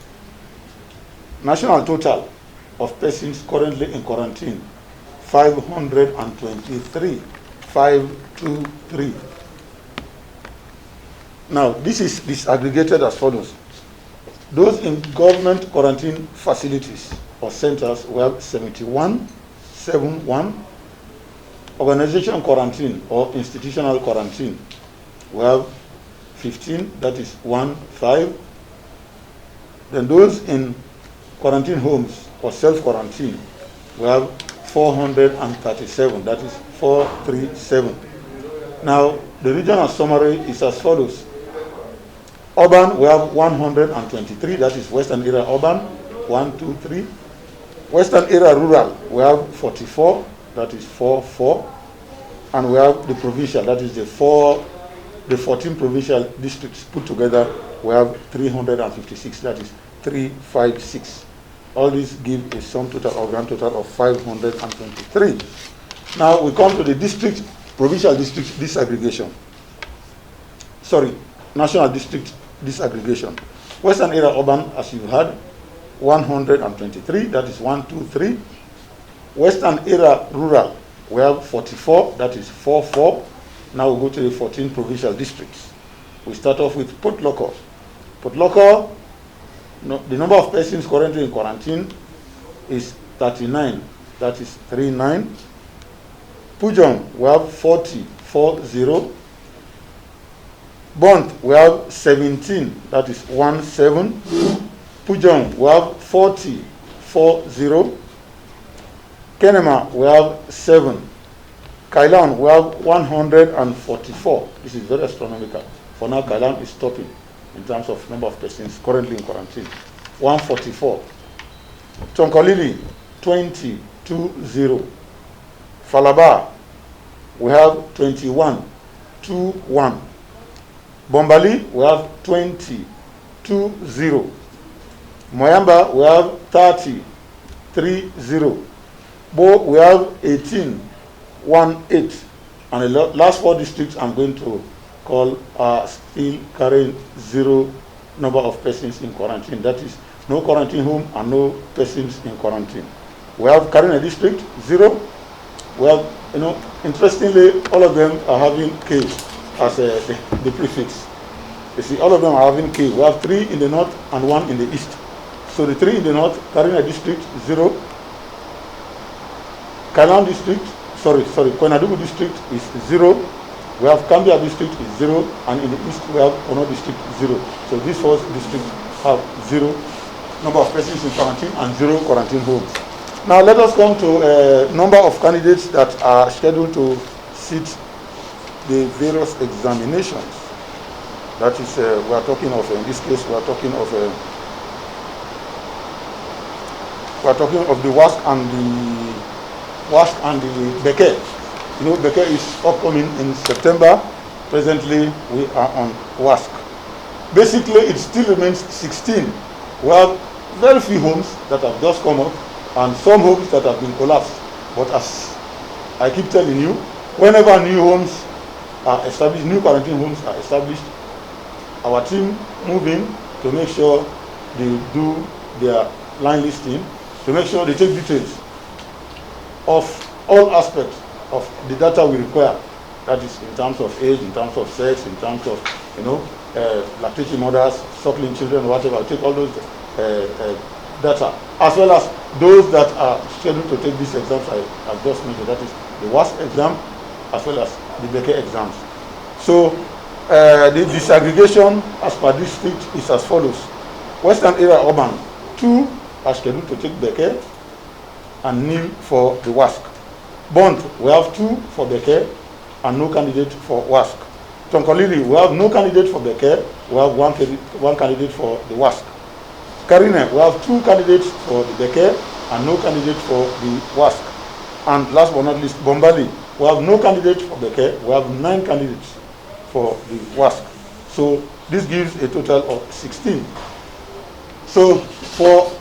National total of persons currently in quarantine, 523. 523. Now, this is disaggregated as follows. Those in government quarantine facilities or centers, we have 71. Organization quarantine or institutional quarantine, we have 15, that is 15. Then those in quarantine homes or self-quarantine, we have 437, that is 437. Now, the regional summary is as follows. Urban, we have 123, that is Western Area Urban, 123. Western Area Rural, we have 44, that is 44. And we have the provincial, that is the 14 provincial districts put together, we have 356, that is 356. All these give a sum total or grand total of 523. Now we come to the district, provincial district disaggregation. Sorry, national district disaggregation. Western Area Urban, as you've heard, 123, that is 123. Western Area Rural, we have 44, that is 44. Now we go to the 14 provincial districts. We start off with Port Loko. Port Loko, the number of persons currently in quarantine is 39, that is 39. Pujong, we have 40. Bond, we have 17, that is 17. Pujong, we have 40. Kenema, we have 7. Kailan, we have 144. This is very astronomical. For now, Kailan is stopping in terms of number of persons currently in quarantine. 144. Tonkolili, 20. Falaba, we have 21. Bombali, we have 20. Moyamba, we have 30. Bo, we have 18. And the last 4 districts I'm going to call are still carrying 0 number of persons in quarantine. That is, no quarantine home and no persons in quarantine. We have Karina district, 0. We have, interestingly, all of them are having K as the prefix. You see, all of them are having K. We have 3 in the north and 1 in the east. So the 3 in the north, Karina district, 0. Kailan district, Koinadugu district is 0. We have Kambia district is 0, and in the east we have Ono district 0. So these 4 districts have 0 number of persons in quarantine and 0 quarantine homes. Now let us come to a number of candidates that are scheduled to sit the various examinations. That is, we are talking of, in this case, we are talking of the WASC and the Beke. Beke is upcoming in September. Presently, we are on WASC. Basically, it still remains 16. We have very few homes that have just come up and some homes that have been collapsed. But as I keep telling you, whenever new homes are established, new quarantine homes are established, our team move in to make sure they do their line listing, to make sure they take details of all aspects of the data we require. That is in terms of age, in terms of sex, in terms of, lactating mothers, suckling children, whatever. Take all those data, as well as those that are scheduled to take these exams I've just mentioned, that is the WASC exam, as well as the Becker exams. So the disaggregation as per district is as follows. Western Area Urban, 2 are scheduled to take Becker and nil for the WASC. Bond, we have 2 for Becker and no candidate for WASC. Tonkolili, we have no candidate for Becker, we have one candidate for the WASC. Karine, we have 2 candidates for the Becker and no candidate for the WASC. And last but not least, Bombali, we have no candidate for Becker, we have 9 candidates for the WASC. So this gives a total of 16. So for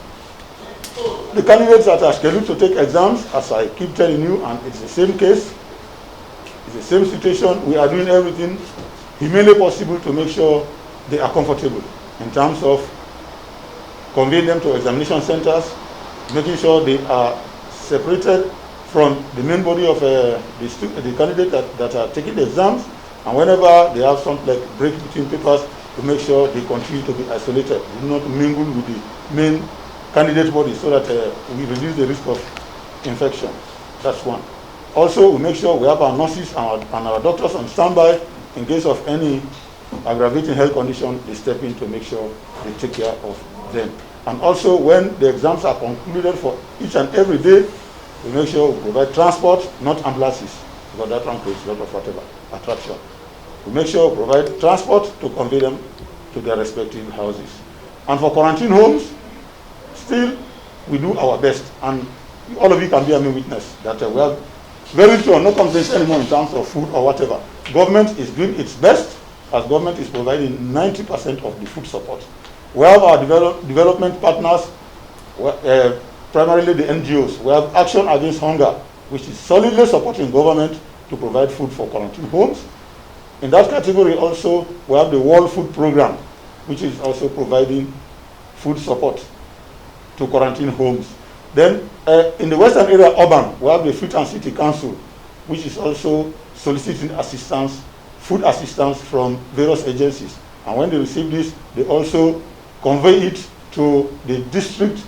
the candidates that are scheduled to take exams, as I keep telling you, and it's the same case, it's the same situation, we are doing everything humanly possible to make sure they are comfortable in terms of conveying them to examination centers, making sure they are separated from the main body of the candidate that are taking the exams, and whenever they have something like break between papers, to make sure they continue to be isolated, do not mingle with the main candidate body, so that we reduce the risk of infection. That's one. Also, we make sure we have our nurses and our doctors on standby in case of any aggravating health condition. They step in to make sure they take care of them. And also, when the exams are concluded for each and every day, we make sure we provide transport, not ambulances, because that one creates a lot of whatever attraction. We make sure we provide transport to convey them to their respective houses. And for quarantine homes, still we do our best, and all of you can be a witness that we have very true, no complaints anymore in terms of food or whatever. Government is doing its best, as government is providing 90% of the food support. We have our development partners, primarily the NGOs. We have Action Against Hunger, which is solidly supporting government to provide food for quarantine homes. In that category also, we have the World Food Program, which is also providing food support to quarantine homes. Then, in the Western Area Urban, we have the Freetown City Council, which is also soliciting assistance, food assistance from various agencies. And when they receive this, they also convey it to the district,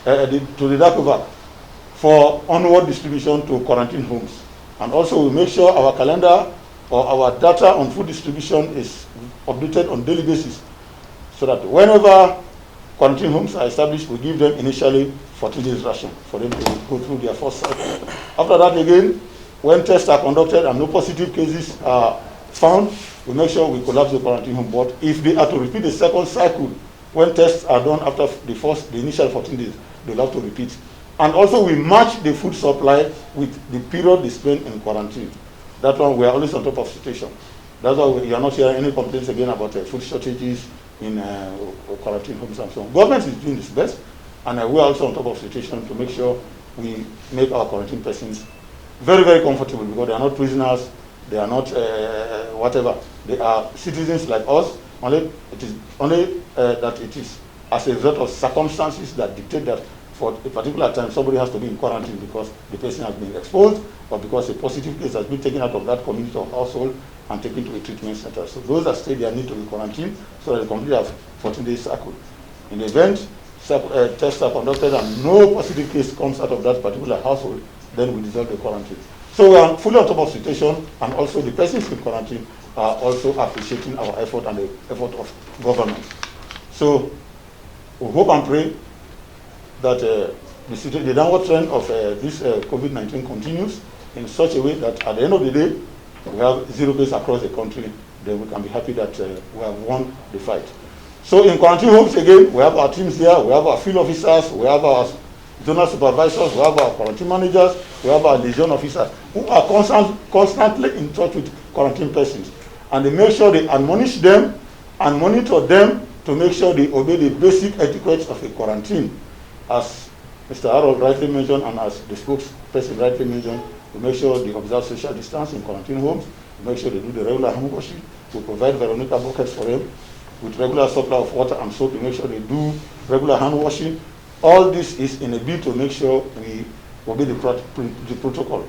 to the NACOVERC, for onward distribution to quarantine homes. And also we make sure our calendar or our data on food distribution is updated on daily basis, so that whenever quarantine homes are established, we give them initially 14 days ration for them to go through their first cycle. After that again, when tests are conducted and no positive cases are found, we make sure we collapse the quarantine home. But if they are to repeat the second cycle, when tests are done after the initial 14 days, they'll have to repeat. And also we match the food supply with the period they spend in quarantine. That one, we are always on top of situation. That's why you are not hearing any complaints again about food shortages in quarantine homes and so on. Government is doing its best, and we are also on top of situation to make sure we make our quarantine persons very, very comfortable, because they are not prisoners, they are not whatever. They are citizens like us. Only it is that it is as a result of circumstances that dictate that for a particular time somebody has to be in quarantine because the person has been exposed, or because a positive case has been taken out of that community or household and taken to a treatment center. So those that stay there need to be quarantined so that they complete a 14-day cycle. In the event tests are conducted and no positive case comes out of that particular household, then we dissolve the quarantine. So we are fully on top of the situation, and also the persons in quarantine are also appreciating our effort and the effort of government. So we hope and pray that the downward trend of this COVID-19 continues in such a way that at the end of the day, we have 0 cases across the country. Then we can be happy that we have won the fight. So in quarantine homes again, we have our teams there, we have our field officers, we have our zonal supervisors, we have our quarantine managers, we have our liaison officers who are constantly in touch with quarantine persons. And they make sure they admonish them and monitor them to make sure they obey the basic etiquette of a quarantine. As Mr. Harold rightly mentioned, and as the spokesperson rightly mentioned, we make sure they observe social distance in quarantine homes, we make sure they do the regular hand washing, we provide Veronica buckets for them with regular supply of water and soap, we make sure they do regular hand washing. All this is in a bid to make sure we obey the protocol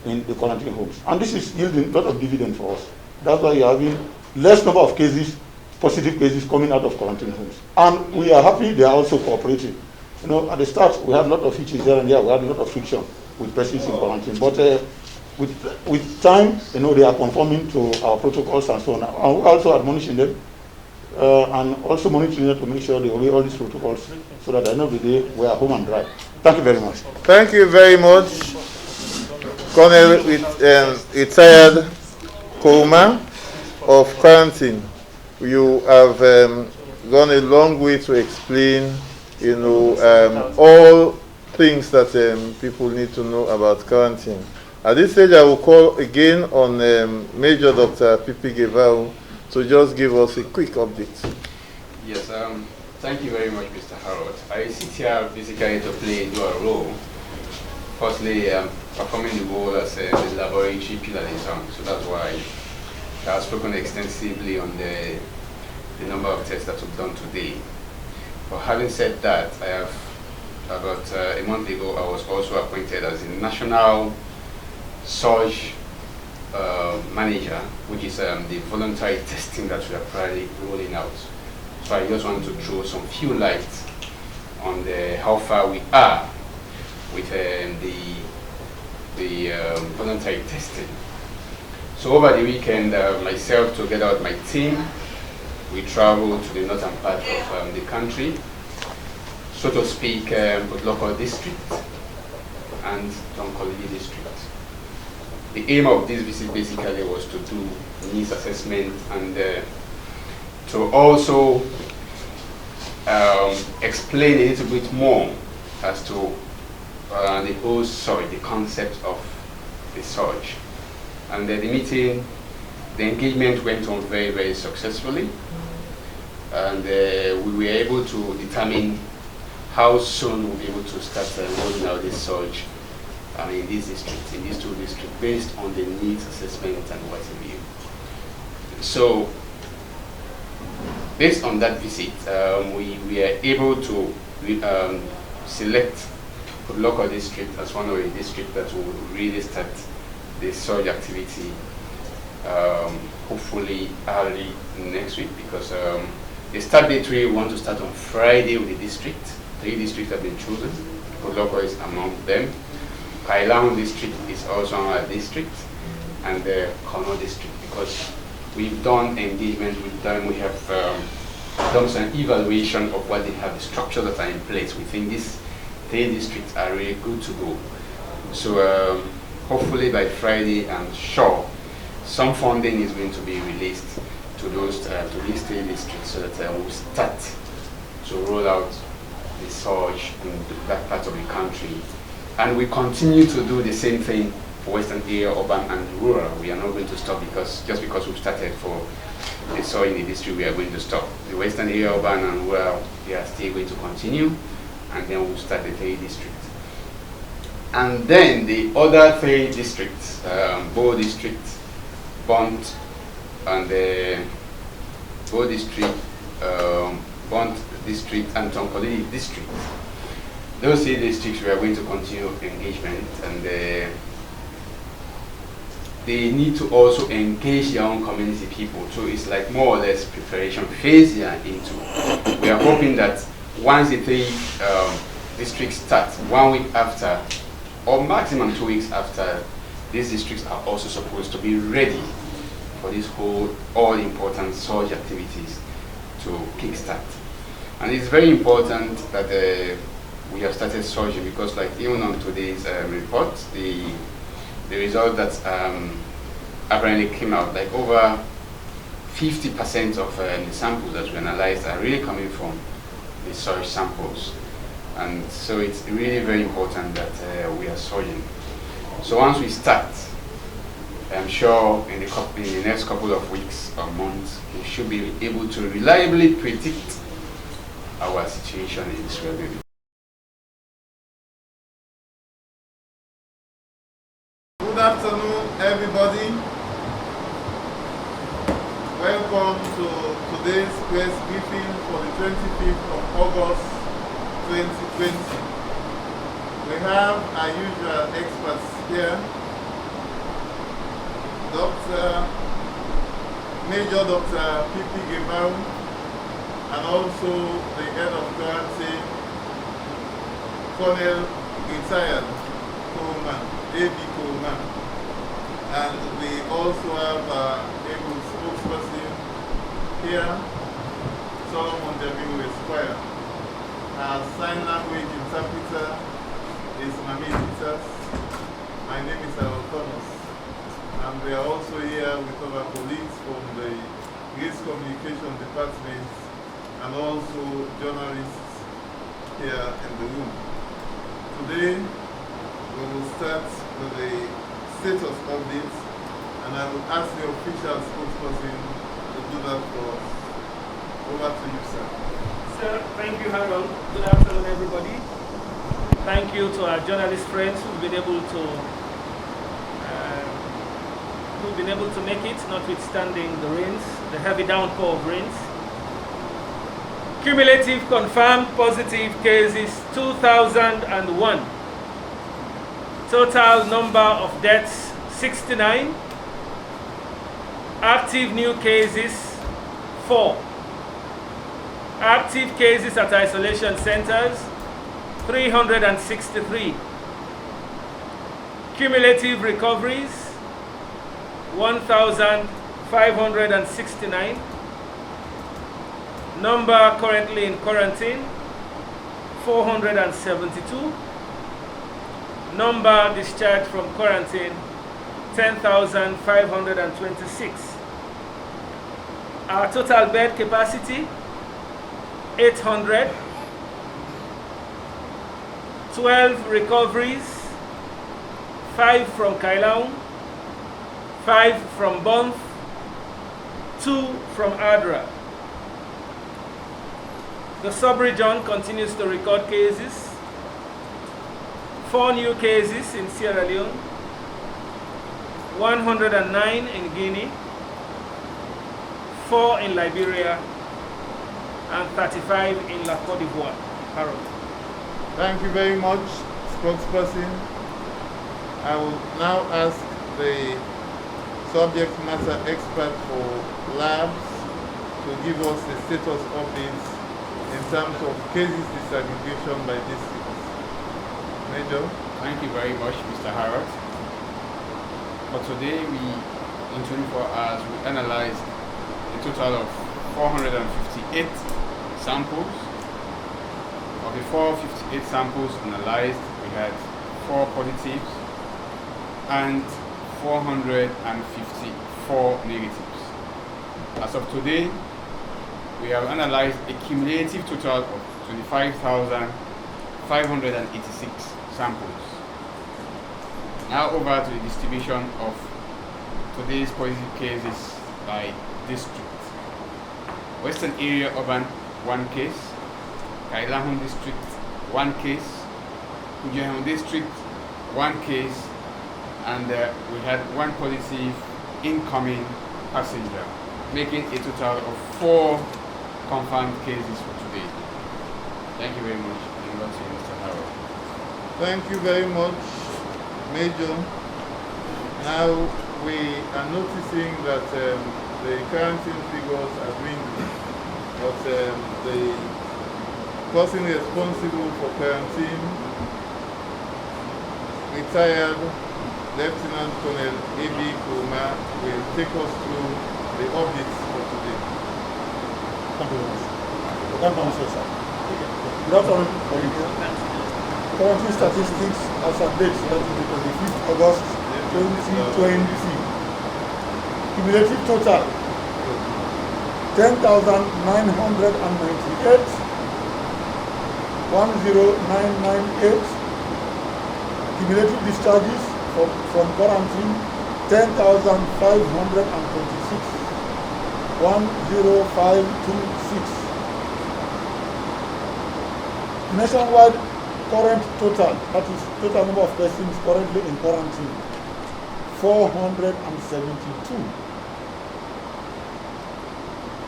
in the quarantine homes. And this is yielding a lot of dividend for us. That's why you're having less number of cases positive cases coming out of quarantine homes. And we are happy they are also cooperating. You know, at the start, we had a lot of issues there and there. We had a lot of friction with persons in quarantine. But with time, you know, they are conforming to our protocols and so on. And we're also admonishing them and also monitoring them to make sure they obey all these protocols so that at the end of the day, we are home and dry. Thank you very much. Thank you very much, Colonel retired Kouma of quarantine. You have gone a long way to explain, you know, all things that people need to know about quarantine. At this stage, I will call again on Major Dr. Pipi Gevau to just give us a quick update. Yes, thank you very much, Mr. Harold. I sit here basically to play a dual role. Firstly, performing the role as the laboratory pillar liaison, so that's why I have spoken extensively on the number of tests that we've done today. But having said that, I have, about a month ago, I was also appointed as the National Surge Manager, which is the voluntary testing that we are currently rolling out. So I just want to throw some few lights on how far we are with the voluntary testing. So over the weekend, myself together with my team, we traveled to the northern part of the country, so to speak, local district and Tonkolili district. The aim of this visit basically was to do needs assessment and to also explain a little bit more as to the concept of the surge. And the meeting, the engagement went on very, very successfully. And we were able to determine how soon we'll be able to start rolling out this surge in these districts, in these two districts, based on the needs assessment and what have you. So, based on that visit, we are able to select the local district as one of the districts that will really start the surge activity, hopefully early next week, because the start date we want to start on Friday with the district. 3 districts have been chosen. Kodloko is among them. Kailang district is also our district, and the Kono district, because we've done engagement with them. We have done some evaluation of what they have, the structures that are in place. We think these 3 districts are really good to go. So hopefully by Friday, I'm sure some funding is going to be released to those to these 3 districts, so that we'll start to roll out the surge in that part of the country. And we continue to do the same thing for Western area, urban and rural. We are not going to stop just because we've started for the surge in the district, we are going to stop. The Western area, urban and rural, they are still going to continue, and then we'll start the 3 districts. And then the other 3 districts, Bo district, Bont, and Bo district, Bont district, and Tonkolili district. Those 3 districts, we are going to continue engagement, and they need to also engage their own community people. So it's like more or less preparation phase they are into. We are hoping that once the 3 districts start, 1 week after, or maximum 2 weeks after, these districts are also supposed to be ready for this whole all-important surge activities to kickstart. And it's very important that we have started surging, because like even on today's report, the result that apparently came out, like over 50% of the samples that we analyzed are really coming from the surge samples. And so it's really very important that we are surging. So once we start, I'm sure in the next couple of weeks or months, we should be able to reliably predict our situation in this region. Good afternoon, everybody. Welcome to today's press briefing for the 25th of August 2020. We have our usual experts here. Dr. Major Dr. P.P. Gebau, and also the head of quarantine, Colonel retired Coleman, A.B. Coleman. And we also have a able spokesperson here, Solomon W. Esquire. Our sign language interpreter is Mami Titas. My name is Harold Thomas. And we are also here with our colleagues from the Grace Communication Department and also journalists here in the room. Today, we will start with the status update, and I will ask the official spokesperson to do that for us. Over to you, sir. Sir, thank you, Harold. Good afternoon, everybody. Thank you to our journalist friends who've been able to make it, notwithstanding the rains, the heavy downpour of rains. Cumulative confirmed positive cases 2,001. Total number of deaths 69. Active new cases 4. Active cases at isolation centers 363. Cumulative recoveries 1,569. Number currently in quarantine 472. Number discharged from quarantine 10,526. Our total bed capacity 800. 12 recoveries, 5 from Kailaung, 5 from Bonf, 2 from Adra. The sub-region continues to record cases. 4 new cases in Sierra Leone, 109 in Guinea, 4 in Liberia, and 35 in La Côte d'Ivoire. Harold. Thank you very much, spokesperson. I will now ask the subject matter expert for labs to give us the status updates in terms of cases disaggregation by districts. Major. Thank you very much, Mr. Harold. For today, in 24 hours, we analyzed a total of 458 samples. Of the 458 samples analyzed, we had 4 positives and 454 negatives. As of today, we have analyzed a cumulative total of 25,586 samples. Now over to the distribution of today's positive cases by district. Western Area Urban, 1 case. Kailahun District, 1 case. Kujehun District, 1 case. And we had 1 positive incoming passenger, making a total of 4 confirmed cases for today. Thank you very much. And once again, Mr. Harold. Thank you very much, Major. Now we are noticing that the quarantine figures are dwindling, but the person responsible for quarantine, retired Lieutenant Colonel A.B. Kuma, will take us through the updates for today. Thank you very much. Welcome, sir. Good afternoon. Quarantine statistics as of date, that is the 25th August 2020. Cumulative total 10,998, 10998. Cumulative discharges from quarantine 10,526, 10526. Nationwide current total, that is total number of persons currently in quarantine, 472.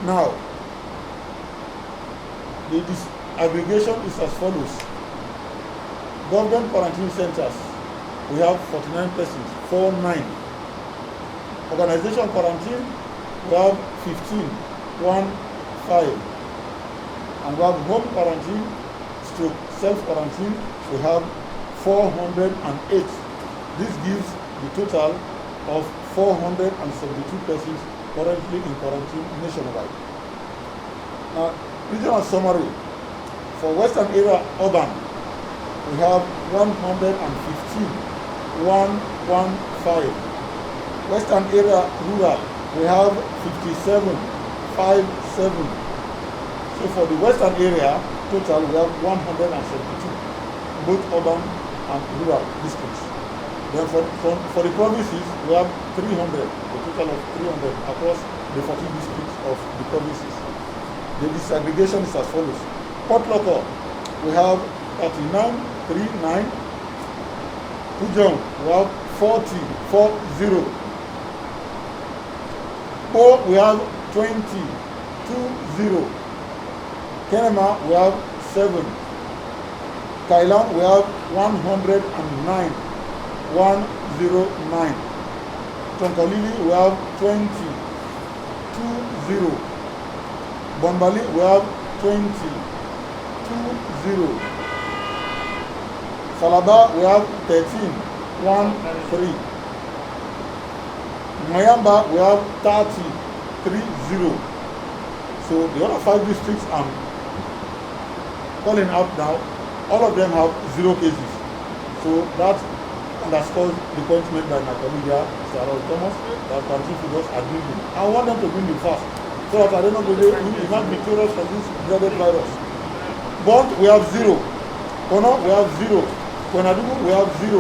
Now, the disaggregation is as follows. Government quarantine centers, we have 49 persons, 49. Organization quarantine, we have 15, 1, 5. And we have home quarantine, stroke self-quarantine, we have 408. This gives the total of 472 persons currently in quarantine nationwide. Now, regional summary. For Western area urban, we have 115, 115. Western area rural, we have 57, 57. So for the Western area, total we have 172, both urban and rural districts. Then for the provinces, we have 300, a total of 300 across the 14 districts of the provinces. The disaggregation is as follows. Port Local, we have 39, 39. Pujong, we have 40, 40. Po, we have 20, 20. Kenema, we have 7. Kailan, we have 109, 109. Tonkalili, we have 20, 20. Bonbali, we have 20, 20. Salaba, we have 13, 13. Mayamba, we have 30, 30. So the other 5 districts I'm calling out now, all of them have 0 cases. So that underscores the point made by my colleague here, Mr. Harold Thomas, that country figures are dwindling. I want them to bring it fast, so that at the end of the day, we will not be victorious from this dreaded virus. Bond, we have 0. Kono, we have 0. Kwenadugu, we have 0.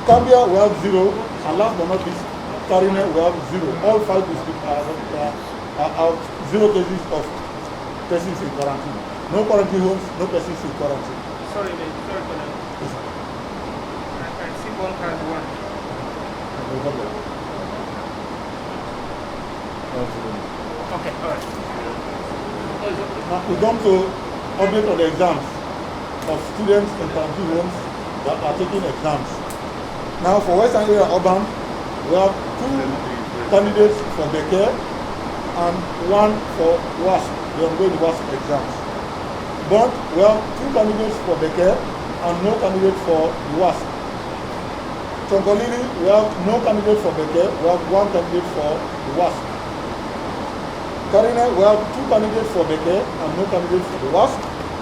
Kambia, we have 0. And last but not least, Karine, we have 0. All 5 districts have 0 cases of persons in quarantine. No quarantine homes, no persons in quarantine. Sorry, mate. Sorry for that. I see one has 1. Okay, all right. Now we come to update on the exams of students in quarantine homes that are taking exams. Now for Western area urban, we have 2 candidates for the care and 1 for WASP, the ongoing WASP exams. But we have 2 candidates for the care and no candidate for the WASP. Tonkolili, we have no candidate for the care, we have 1 candidate for the WASP. Karina, we have 2 candidates for the care and no candidate for the WASP.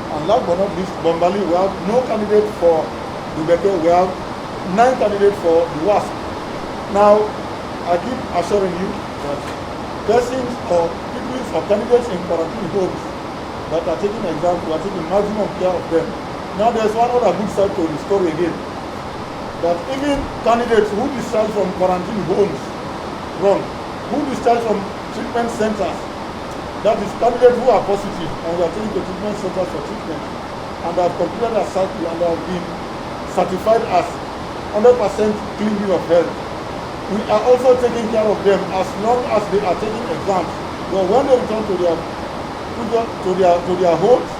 And last but not least, Bombali, we have no candidate for the Beke, we have 9 candidates for the WASP. Now, I keep assuring you that persons or people or candidates in quarantine homes that are taking exams, we are taking maximum care of them. Now, there's one other good side to the story again, that even candidates who discharge from quarantine homes, who discharge from treatment centers, that is candidates who are positive and we are taking to treatment centers for treatment and have completed their cycle and have been certified as 100% clean bill of health. We are also taking care of them as long as they are taking exams. So when they return to their homes,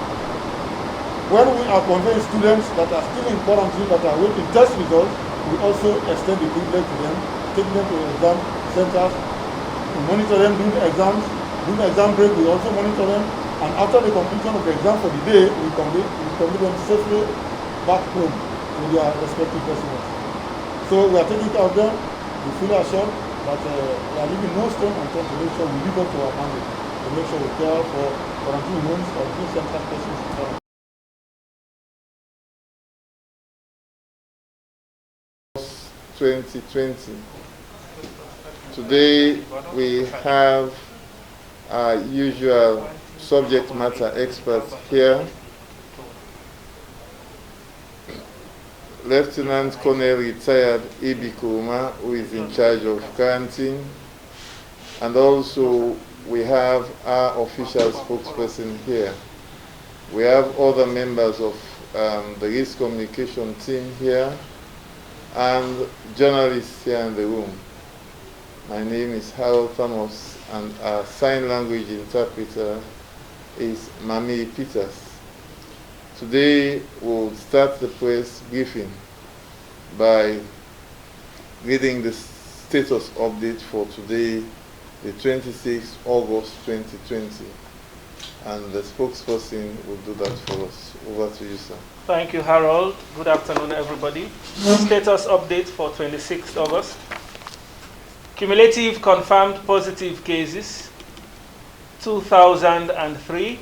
when we are conveying students that are still in quarantine that are waiting test results, we also extend the privilege to them, taking them to exam centers, we monitor them during the exams. During the exam break, we also monitor them, and after the completion of the exam for the day, we convey them safely back home to their respective residents. So we are taking care of them. We feel assured that we are leaving no stone unturned to make sure we live up to our mandate, to make sure we care for quarantine homes, quarantine centers, persons in quarantine. 2020. Today we have our usual subject matter experts here. Lieutenant Colonel retired Ibikuma, who is in charge of quarantine, and also we have our official spokesperson here. We have other members of the risk communication team here and journalists here in the room. My name is Harold Thomas and our sign language interpreter is Mami Peters. Today we'll start the press briefing by reading the status update for today, the 26th August 2020. And the spokesperson will do that for us. Over to you, sir. Thank you, Harold. Good afternoon, everybody. Status update for 26th August. Cumulative confirmed positive cases, 2,003.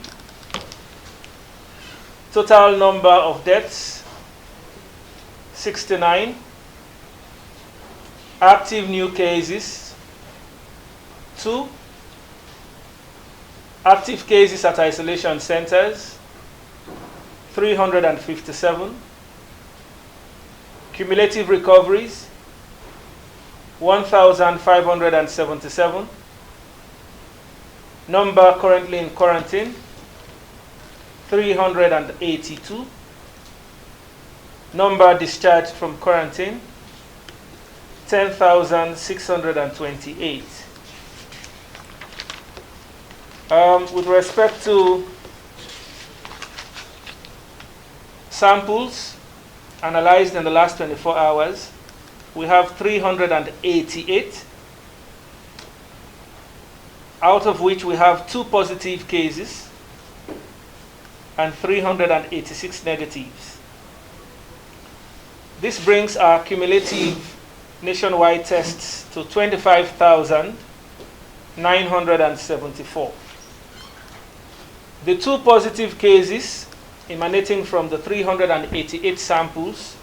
Total number of deaths, 69. Active new cases, 2. Active cases at isolation centers, 357. Cumulative recoveries, 1,577. Number currently in quarantine, 382. Number discharged from quarantine, 10,628. With respect to samples analyzed in the last 24 hours, we have 388, out of which we have 2 positive cases and 386 negatives. This brings our cumulative nationwide tests to 25,974. The 2 positive cases emanating from the 388 samples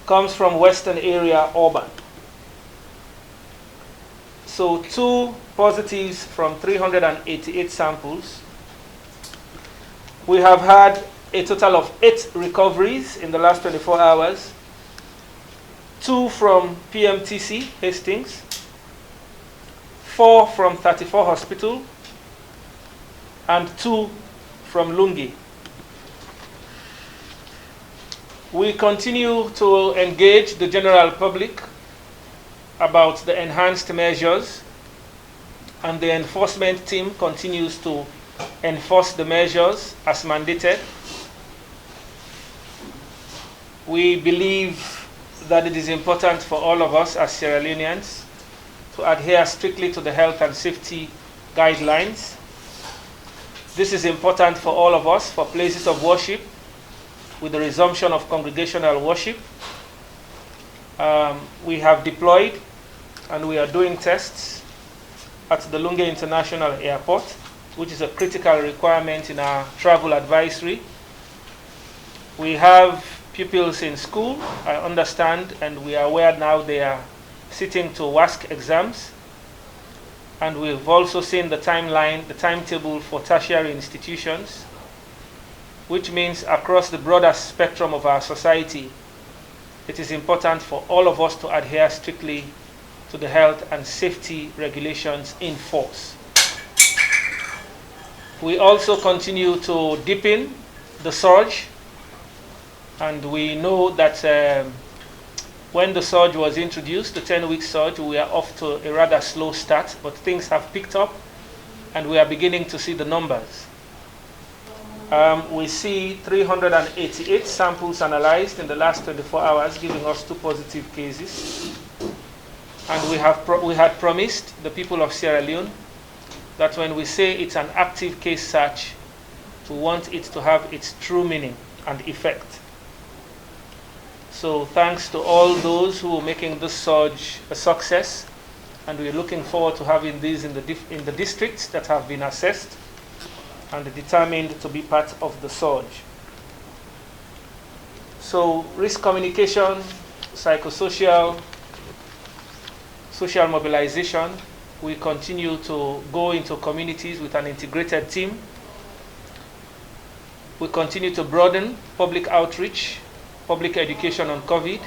comes from Western area urban. So 2 positives from 388 samples. We have had a total of 8 recoveries in the last 24 hours. 2 from PMTC, Hastings. 4 from 34 Hospital. And 2 from Lungi. We continue to engage the general public about the enhanced measures, and the enforcement team continues to enforce the measures as mandated. We believe that it is important for all of us as Sierra Leoneans to adhere strictly to the health and safety guidelines. This is important for all of us for places of worship with the resumption of congregational worship. We have deployed and we are doing tests at the Lungi International Airport, which is a critical requirement in our travel advisory. We have pupils in school, I understand, and we are aware now they are sitting to WASC exams. And we've also seen the timeline, the timetable for tertiary institutions, which means across the broader spectrum of our society, it is important for all of us to adhere strictly to the health and safety regulations in force. We also continue to deepen the surge, and we know that when the surge was introduced, the 10-week surge, we are off to a rather slow start, but things have picked up and we are beginning to see the numbers. We see 388 samples analyzed in the last 24 hours, giving us 2 positive cases. And we had promised the people of Sierra Leone that when we say it's an active case search, we want it to have its true meaning and effect. So thanks to all those who are making this surge a success, and we're looking forward to having these in the districts that have been assessed and determined to be part of the surge. So risk communication, psychosocial, social mobilization, we continue to go into communities with an integrated team. We continue to broaden public outreach, public education on COVID.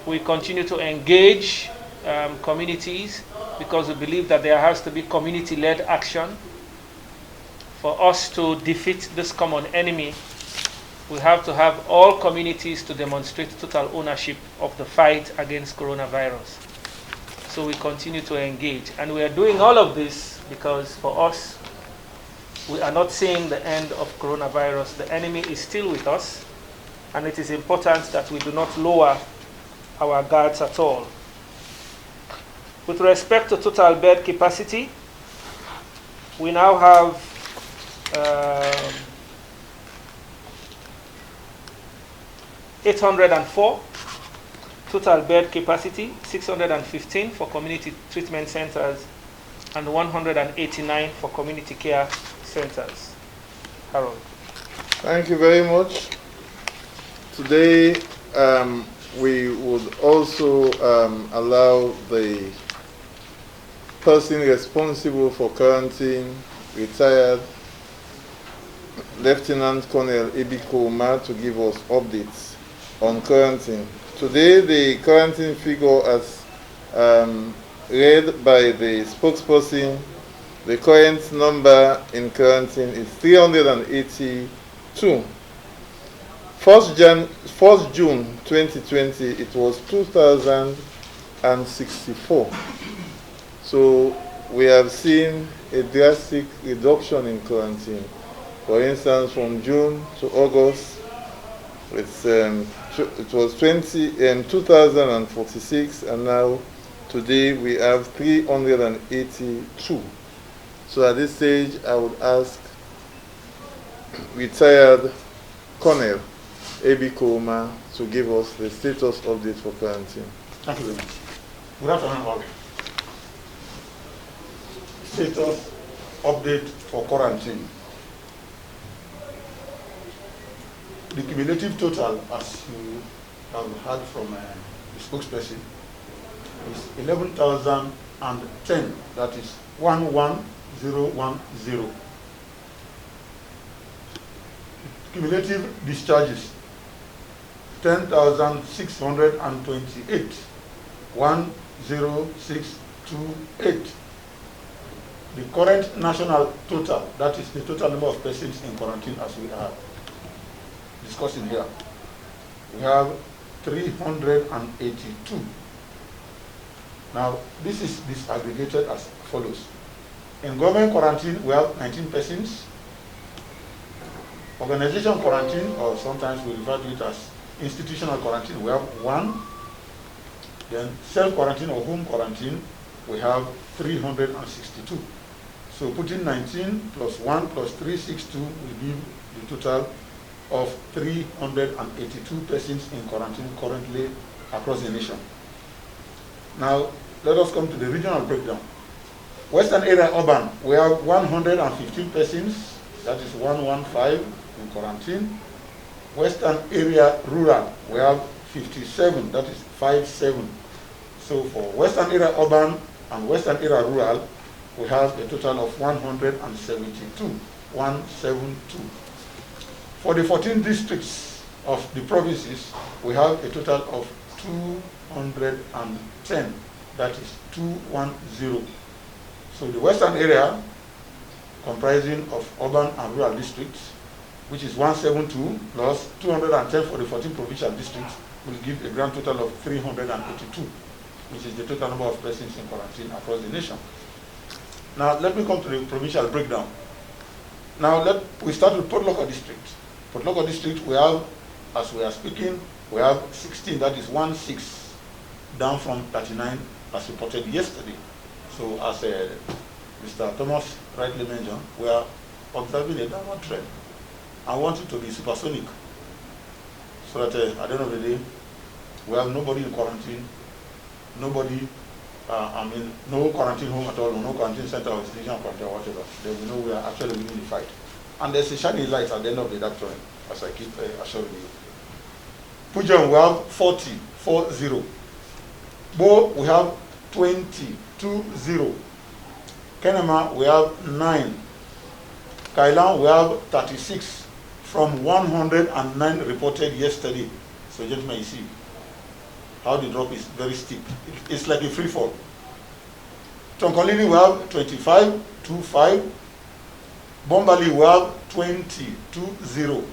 We continue to engage communities because we believe that there has to be community-led action. For us to defeat this common enemy, we have to have all communities to demonstrate total ownership of the fight against coronavirus. So we continue to engage. And we are doing all of this because for us, we are not seeing the end of coronavirus. The enemy is still with us, and it is important that we do not lower our guards at all. With respect to total bed capacity, we now have 804 total bed capacity, 615 for community treatment centers, and 189 for community care centers. Harold. Thank you very much. Today, we would also allow the person responsible for quarantine, retired Lieutenant Colonel Ipac Meeting, to give us updates on quarantine. Today, the quarantine figure, as read by the spokesperson, the current number in quarantine is 382. 1st June 2020, it was 2,064. So we have seen a drastic reduction in quarantine. For instance, from June to August, it was 2,046, and now today we have 382. So at this stage, I would ask retired Colonel Ipac Meeting to give us the status update for quarantine. Thank you very much. Good afternoon, all. Status update for quarantine. The cumulative total, as you have heard from the spokesperson, is 11,010. That is 11010. Cumulative discharges, 10,628. 10628. The current national total, that is the total number of persons in quarantine as we are discussing here, we have 382. Now, this is disaggregated as follows. In government quarantine, we have 19 persons. Organization quarantine, or sometimes we refer to it as institutional quarantine, we have 1. Then self-quarantine or home quarantine, we have 362. So putting 19 plus 1 plus 362 will give the total of 382 persons in quarantine currently across the nation. Now, let us come to the regional breakdown. Western area urban, we have 115 persons, that is 115 in quarantine. Western area rural, we have 57, that is 57. So for Western area urban and Western area rural, we have a total of 172, 172. For the 14 districts of the provinces, we have a total of 210, that is 210. So the Western area, comprising of urban and rural districts, which is 172 plus 210 for the 14 provincial districts, will give a grand total of 382, which is the total number of persons in quarantine across the nation. Now, let me come to the provincial breakdown. Now, we start with Port Local District. Port Local District, we have, as we are speaking, we have 16, that is 16, down from 39 as reported yesterday. So, as Mr. Thomas rightly mentioned, we are observing a downward trend. I want it to be supersonic, so that at the end of the day, we have nobody in quarantine, nobody, no quarantine home at all, no quarantine center or institution quarantine or whatever. Then we know we are actually winning the fight. And there's a shining light at the end of the dark tunnel, as I keep assuring you. Pujan, we have 40, 40. Bo, we have 20, 20. Kenema, we have 9. Kailan, we have 36 from 109 reported yesterday. So, gentlemen, you see how the drop is very steep. It's like a free fall. Tonkolini, we have 25, 25. Bombali, we have 20, 20.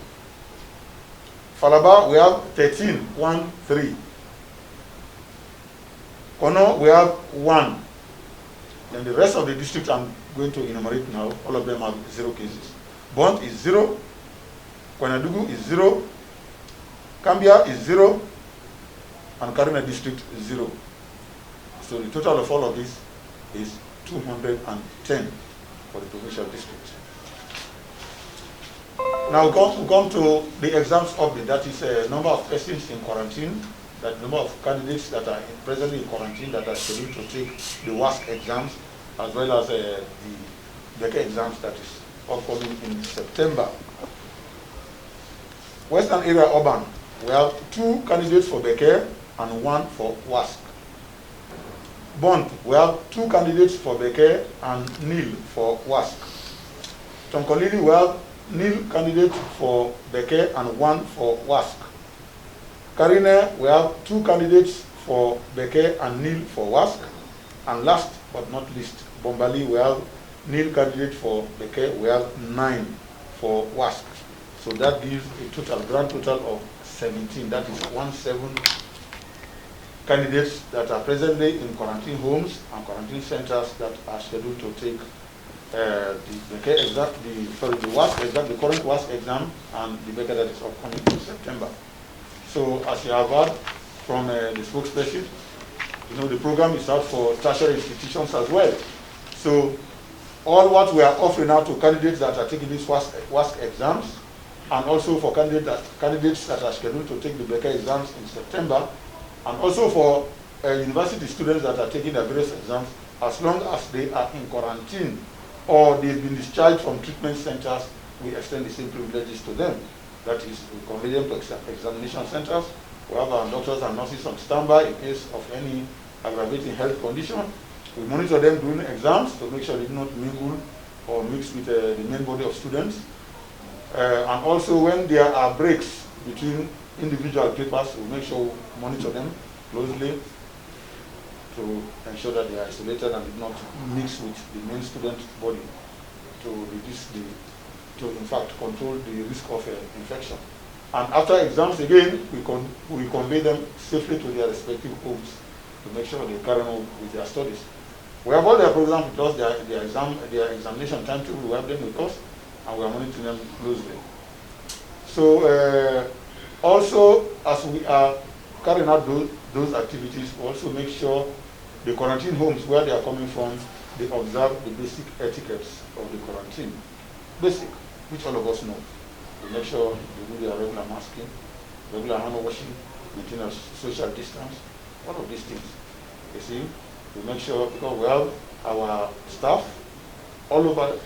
Falaba, we have 13, 13. Kono, we have 1. Then the rest of the districts I'm going to enumerate now, all of them have 0 cases. Bond is 0. Kwanadugu is 0. Kambia is 0. And Karina district is 0. So the total of all of this is 210 for the provincial district. Now we come to the exams update. That is a number of persons in quarantine, that number of candidates that are presently in quarantine that are scheduled to take the WASC exams, as well as the BECA exams that is upcoming in September. Western Area Urban, we have 2 candidates for BECA and 1 for WASC. Bond, we have 2 candidates for BECA and nil for WASC. Tonkolili, we have nil candidates for BECA and 1 for WASC. Karine, we have 2 candidates for BECA and nil for WASC. And last but not least, Bombali, we have nil candidate for BECA, we have 9 for WASC. So that gives a grand total of 17. That is 17 candidates that are presently in quarantine homes and quarantine centers that are scheduled to take the BECA exam, the WASC exam, the current WASC exam, and the BECA that is upcoming in September. So as you have heard from the spokesperson, the program is out for tertiary institutions as well. So all what we are offering out to candidates that are taking these WASC exams, and also for candidates that are scheduled to take the BECA exams in September, and also for university students that are taking their various exams, as long as they are in quarantine or they've been discharged from treatment centers, we extend the same privileges to them. That is, we convey them to examination centers. We have our doctors and nurses on standby in case of any aggravating health condition. We monitor them during exams to make sure they do not mingle or mix with the main body of students. And also when there are breaks between individual papers, we make sure we monitor them closely to ensure that they are isolated and do not mix with the main student body to reduce to in fact control the risk of infection. And after exams again, we convey them safely to their respective homes to make sure they carry on with their studies. We have all their programs with us, their examination timetable, we have them with us, and we are monitoring them closely. So also, as we are carrying out those activities, we also make sure the quarantine homes where they are coming from, they observe the basic etiquettes of the quarantine. Basic, which all of us know. We make sure they do their regular masking, regular hand washing, maintain a social distance, all of these things. You see, we make sure, because we have our staff all over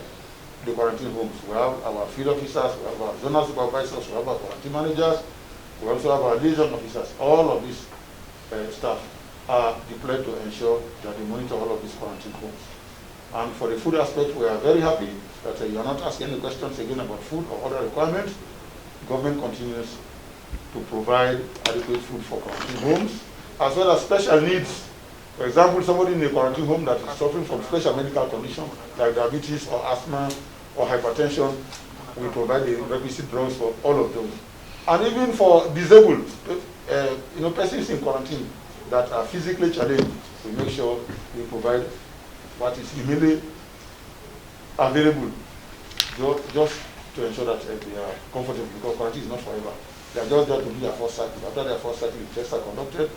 the quarantine homes. We have our field officers, we have our zonal supervisors, we have our quarantine managers, we also have our liaison officers. All of these staff are deployed to ensure that they monitor all of these quarantine homes. And for the food aspect, we are very happy that you are not asking any questions again about food or other requirements. Government continues to provide adequate food for quarantine homes, as well as special needs. For example, somebody in a quarantine home that is suffering from special medical conditions like diabetes or asthma or hypertension, we provide the requisite drugs for all of those. And even for disabled, persons in quarantine that are physically challenged, we make sure we provide what is immediately available, just to ensure that they are comfortable, because quarantine is not forever. They are just there to do their first cycle. After their first cycle, the tests are conducted.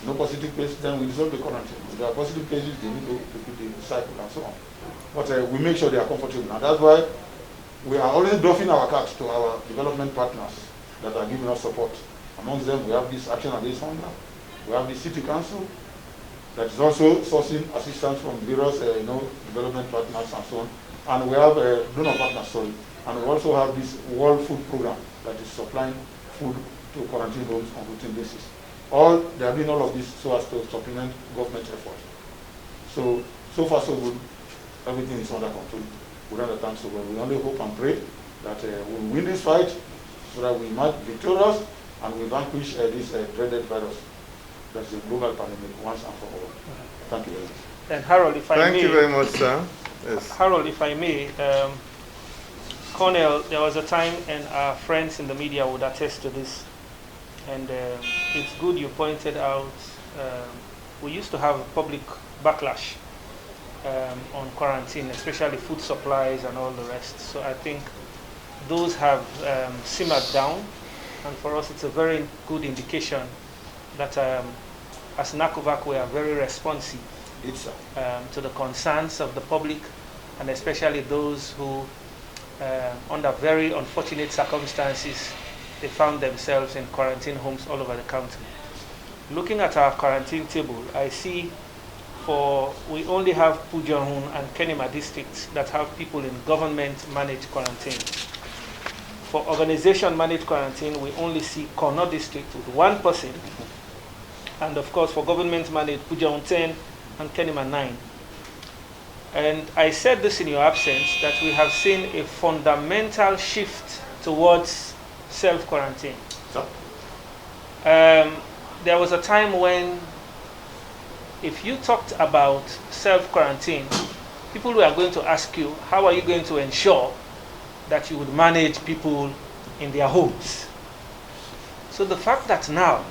No positive cases, then we dissolve the quarantine. If there are positive cases, they need to repeat the cycle and so on. But we make sure they are comfortable. And that's why we are always doffing our caps to our development partners that are giving us support. Amongst them, we have this Action Against Hunger. We have the City Council that is also sourcing assistance from various development partners and so on. And we have donor partners, sorry. And we also have this World Food Program that is supplying food to quarantine homes on a routine basis. They are doing all of this so as to supplement government effort. So far so good. Everything is under control. We don't understand so well. We only hope and pray that we will win this fight so that we might be victorious and we vanquish this dreaded virus. That's a global pandemic once and for all. Thank you very much. And Harold, if I may. Thank you very much, sir. Yes. Harold, if I may, Cornell, there was a time, and our friends in the media would attest to this, and it's good you pointed out, we used to have public backlash on quarantine, especially food supplies and all the rest. So I think those have simmered down, and for us it's a very good indication that as NACOVERC we are very responsive to the concerns of the public, and especially those who, under very unfortunate circumstances, they found themselves in quarantine homes all over the country. Looking at our quarantine table, I see we only have Pujahun and Kenema districts that have people in government-managed quarantine. For organization-managed quarantine, we only see Kono district with 1 person, and of course for government-managed, Pujahun 10 and Kenema 9. And I said this in your absence, that we have seen a fundamental shift towards self-quarantine. There was a time when, if you talked about self-quarantine, people were going to ask you, how are you going to ensure that you would manage people in their homes? So the fact that now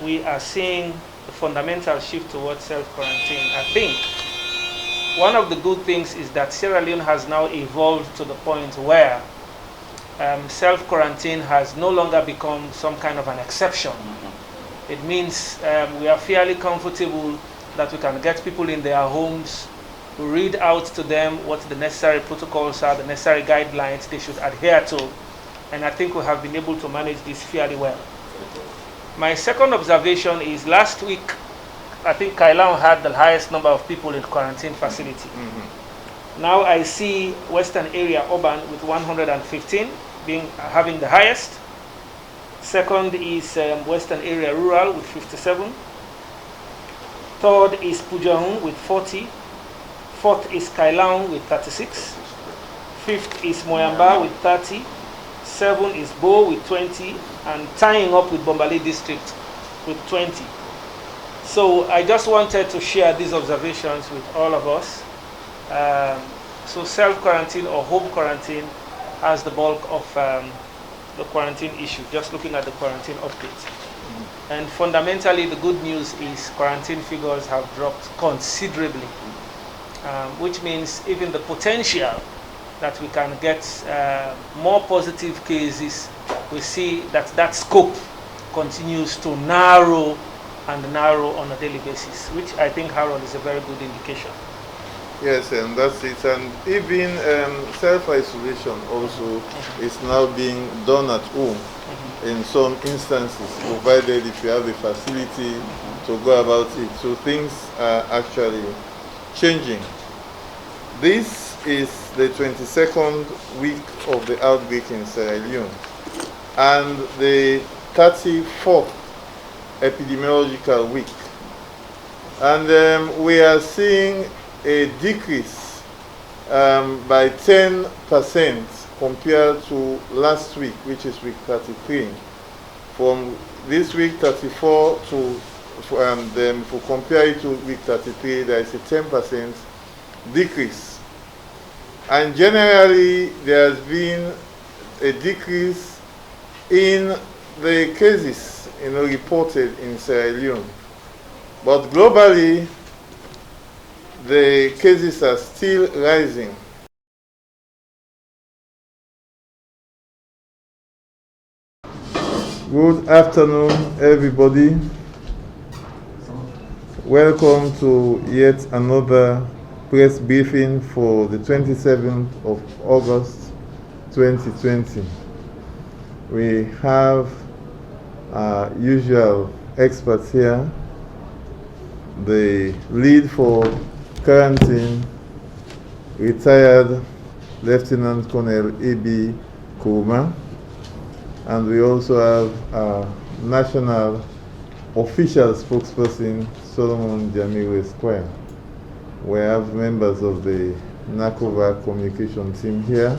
we are seeing a fundamental shift towards self-quarantine, I think one of the good things is that Sierra Leone has now evolved to the point where self-quarantine has no longer become some kind of an exception. It means we are fairly comfortable that we can get people in their homes, read out to them what the necessary protocols are, the necessary guidelines they should adhere to, and I think we have been able to manage this fairly well. My second observation is last week, I think Kailan had the highest number of people in quarantine facility. Now I see Western Area Urban with 115 having the highest. Second is Western Area Rural with 57. Third is Pujahun with 40. Fourth is Kailan with 36. Fifth is Moyamba with 30. 7 is Bo with 20. And tying up with Bombali District with 20. So I just wanted to share these observations with all of us. So self-quarantine or home quarantine has the bulk of the quarantine issue, just looking at the quarantine update. And fundamentally, the good news is quarantine figures have dropped considerably, which means even the potential that we can get more positive cases, we see that that scope continues to narrow and narrow on a daily basis, which I think, Harold, is a very good indication. Yes, and that's it. And even self-isolation also is now being done at home in some instances, provided if you have the facility to go about it. So things are actually changing. This is the 22nd week of the outbreak in Sierra Leone and the 34th epidemiological week. And we are seeing a decrease by 10% compared to last week, which is week 33. From this week 34 to, then if we compare it to week 33, there is a 10% decrease. And generally, there has been a decrease in the cases reported in Sierra Leone. But globally, the cases are still rising. Good afternoon, everybody. Welcome to yet another press briefing for the 27th of August 2020. We have our usual experts here. The lead for quarantine, retired Lieutenant Colonel A.B. Kouma, and we also have our national official spokesperson, Solomon Jamiu Esquire. We have members of the NACOVERC communication team here,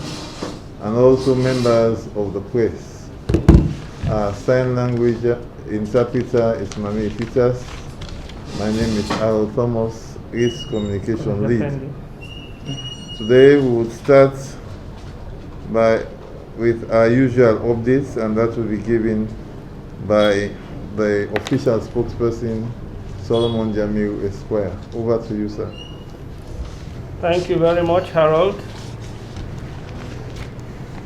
and also members of the press. Our sign language interpreter is Mami Peters. My name is Harold Thomas, Risk Communication Lead. Today we would start with our usual updates, and that will be given by the official spokesperson, Solomon Jamiu Esquire. Over to you, sir. Thank you very much, Harold.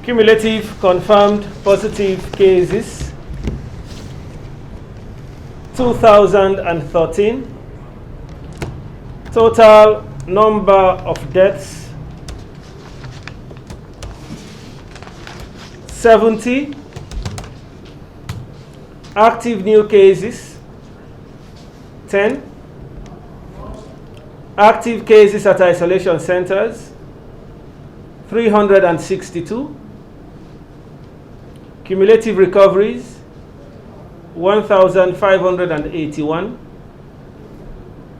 Cumulative confirmed positive cases, 2,013. Total number of deaths 70. Active new cases 10. Active cases at isolation centers 362. Cumulative recoveries 1,581.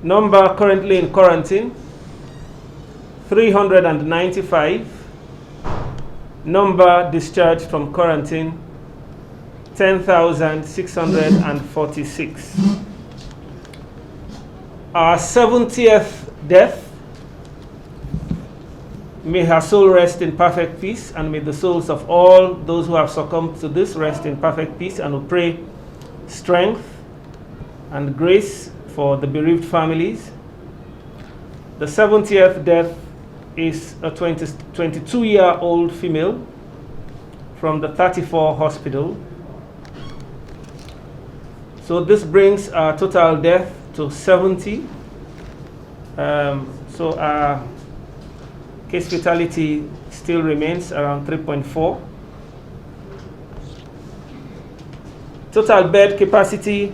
Number currently in quarantine 395. Number discharged from quarantine 10,646. Our 70th death, may her soul rest in perfect peace, and may the souls of all those who have succumbed to this rest in perfect peace, and we pray strength and grace for the bereaved families. The 70th death is a 22-year-old female from the 34 hospital. So this brings our total death to 70. So our case fatality still remains around 3.4. Total bed capacity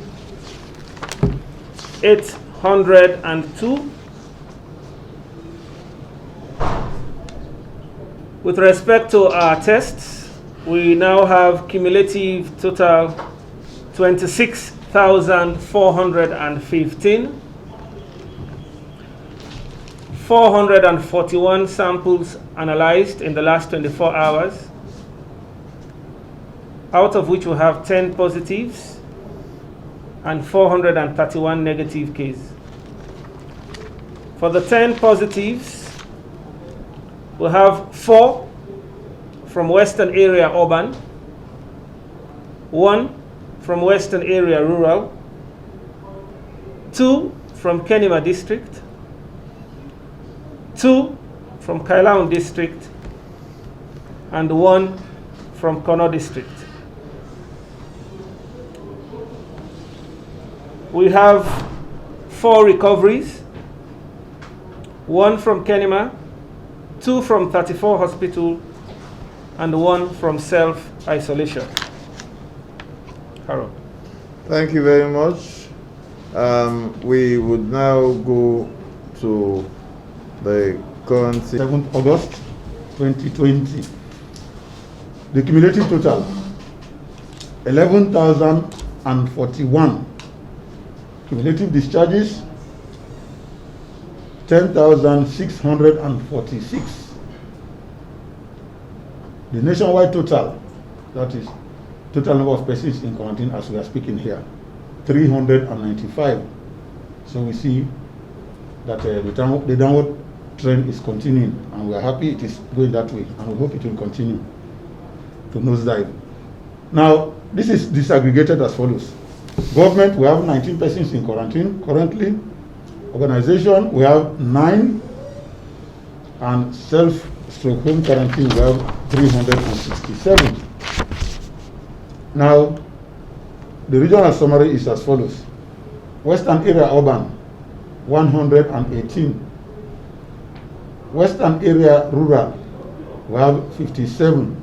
802. With respect to our tests, we now have cumulative total 26,415. 441 samples analyzed in the last 24 hours, out of which we have 10 positives and 431 negative cases. For the 10 positives, we have 4 from Western area urban, 1 from Western area rural, 2 from Kenema district, 2 from Kailaun district, and 1 from Kono district. We have 4 recoveries, 1 from Kenema, 2 from 34 hospital, and 1 from self-isolation. Harold. Thank you very much. We would now go to the current 7th August 2020. The cumulative total 11,041. Cumulative discharges 10,646. The nationwide total, that is total number of persons in quarantine as we are speaking here, 395. So we see that the downward trend is continuing, and we are happy it is going that way, and we hope it will continue to nosedive. Now, this is disaggregated as follows. Government, we have 19 persons in quarantine currently. Organization, we have 9, and self/home quarantine, we have 367. Now, the regional summary is as follows. Western area urban, 118. Western area rural, we have 57.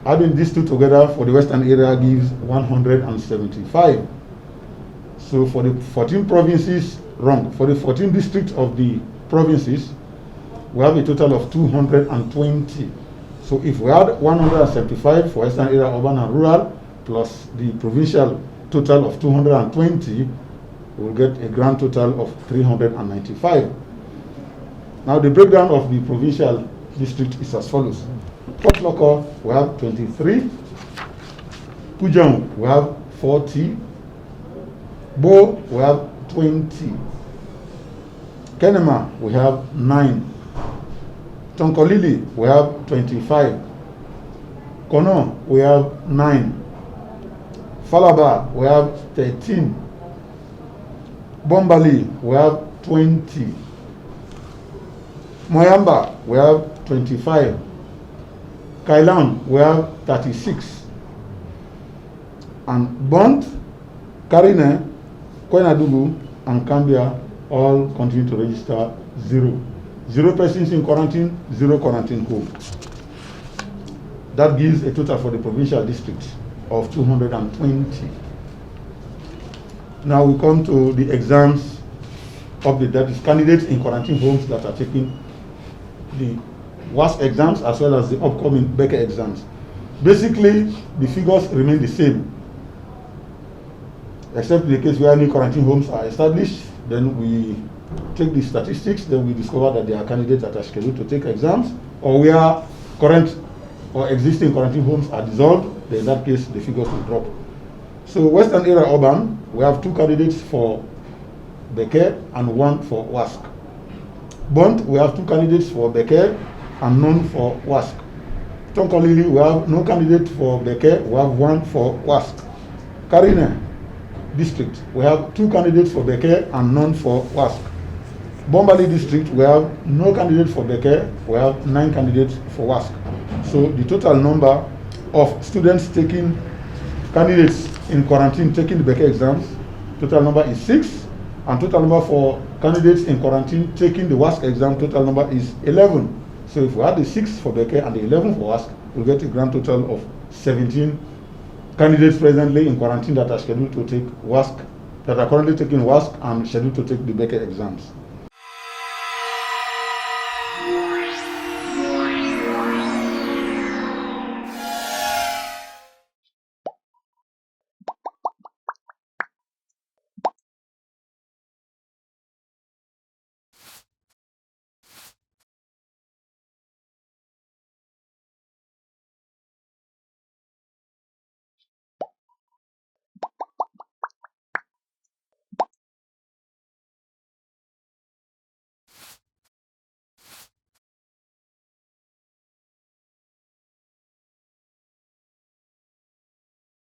Adding these two together for the Western area gives 175. So for the 14 provinces, for the 14 districts of the provinces, we have a total of 220. So if we add 175 for Western area urban and rural, plus the provincial total of 220, we'll get a grand total of 395. Now the breakdown of the provincial district is as follows. Port Loko, we have 23. Pujang, we have 40. Bo, we have 20. Kenema, we have 9. Tonkolili, we have 25. Kono, we have 9. Falaba, we have 13. Bombali, we have 20. Moyamba, we have 25. Kailan, we have 36. And Bont, Karine, Kwenadugu, and Kambia all continue to register 0. 0 persons in quarantine, 0 quarantine home. That gives a total for the provincial district of 220. Now we come to the exams update, that is candidates in quarantine homes that are taking the WASC exams as well as the upcoming Becker exams. Basically, the figures remain the same, except in the case where any quarantine homes are established. Then we take the statistics, then we discover that there are candidates that are scheduled to take exams, or where current or existing quarantine homes are dissolved. Then in that case, the figures will drop. So Western Area Urban, we have 2 candidates for Becker and 1 for WASC. Bond, we have 2 candidates for Becker and none for WASC. Tonkolili, we have no candidate for Becker, we have 1 for WASC. Karina District, we have 2 candidates for Becker and none for WASC. Bombali District, we have no candidate for Becker, we have 9 candidates for WASC. So the total number of students taking candidates in quarantine taking the Becker exams, total number is 6, and total number for candidates in quarantine taking the WASC exam, total number is 11. So if we add the 6 for Becker and the 11 for WASC, we'll get a grand total of 17 candidates presently in quarantine that are scheduled to take WASC, that are currently taking WASC and scheduled to take the Becker exams.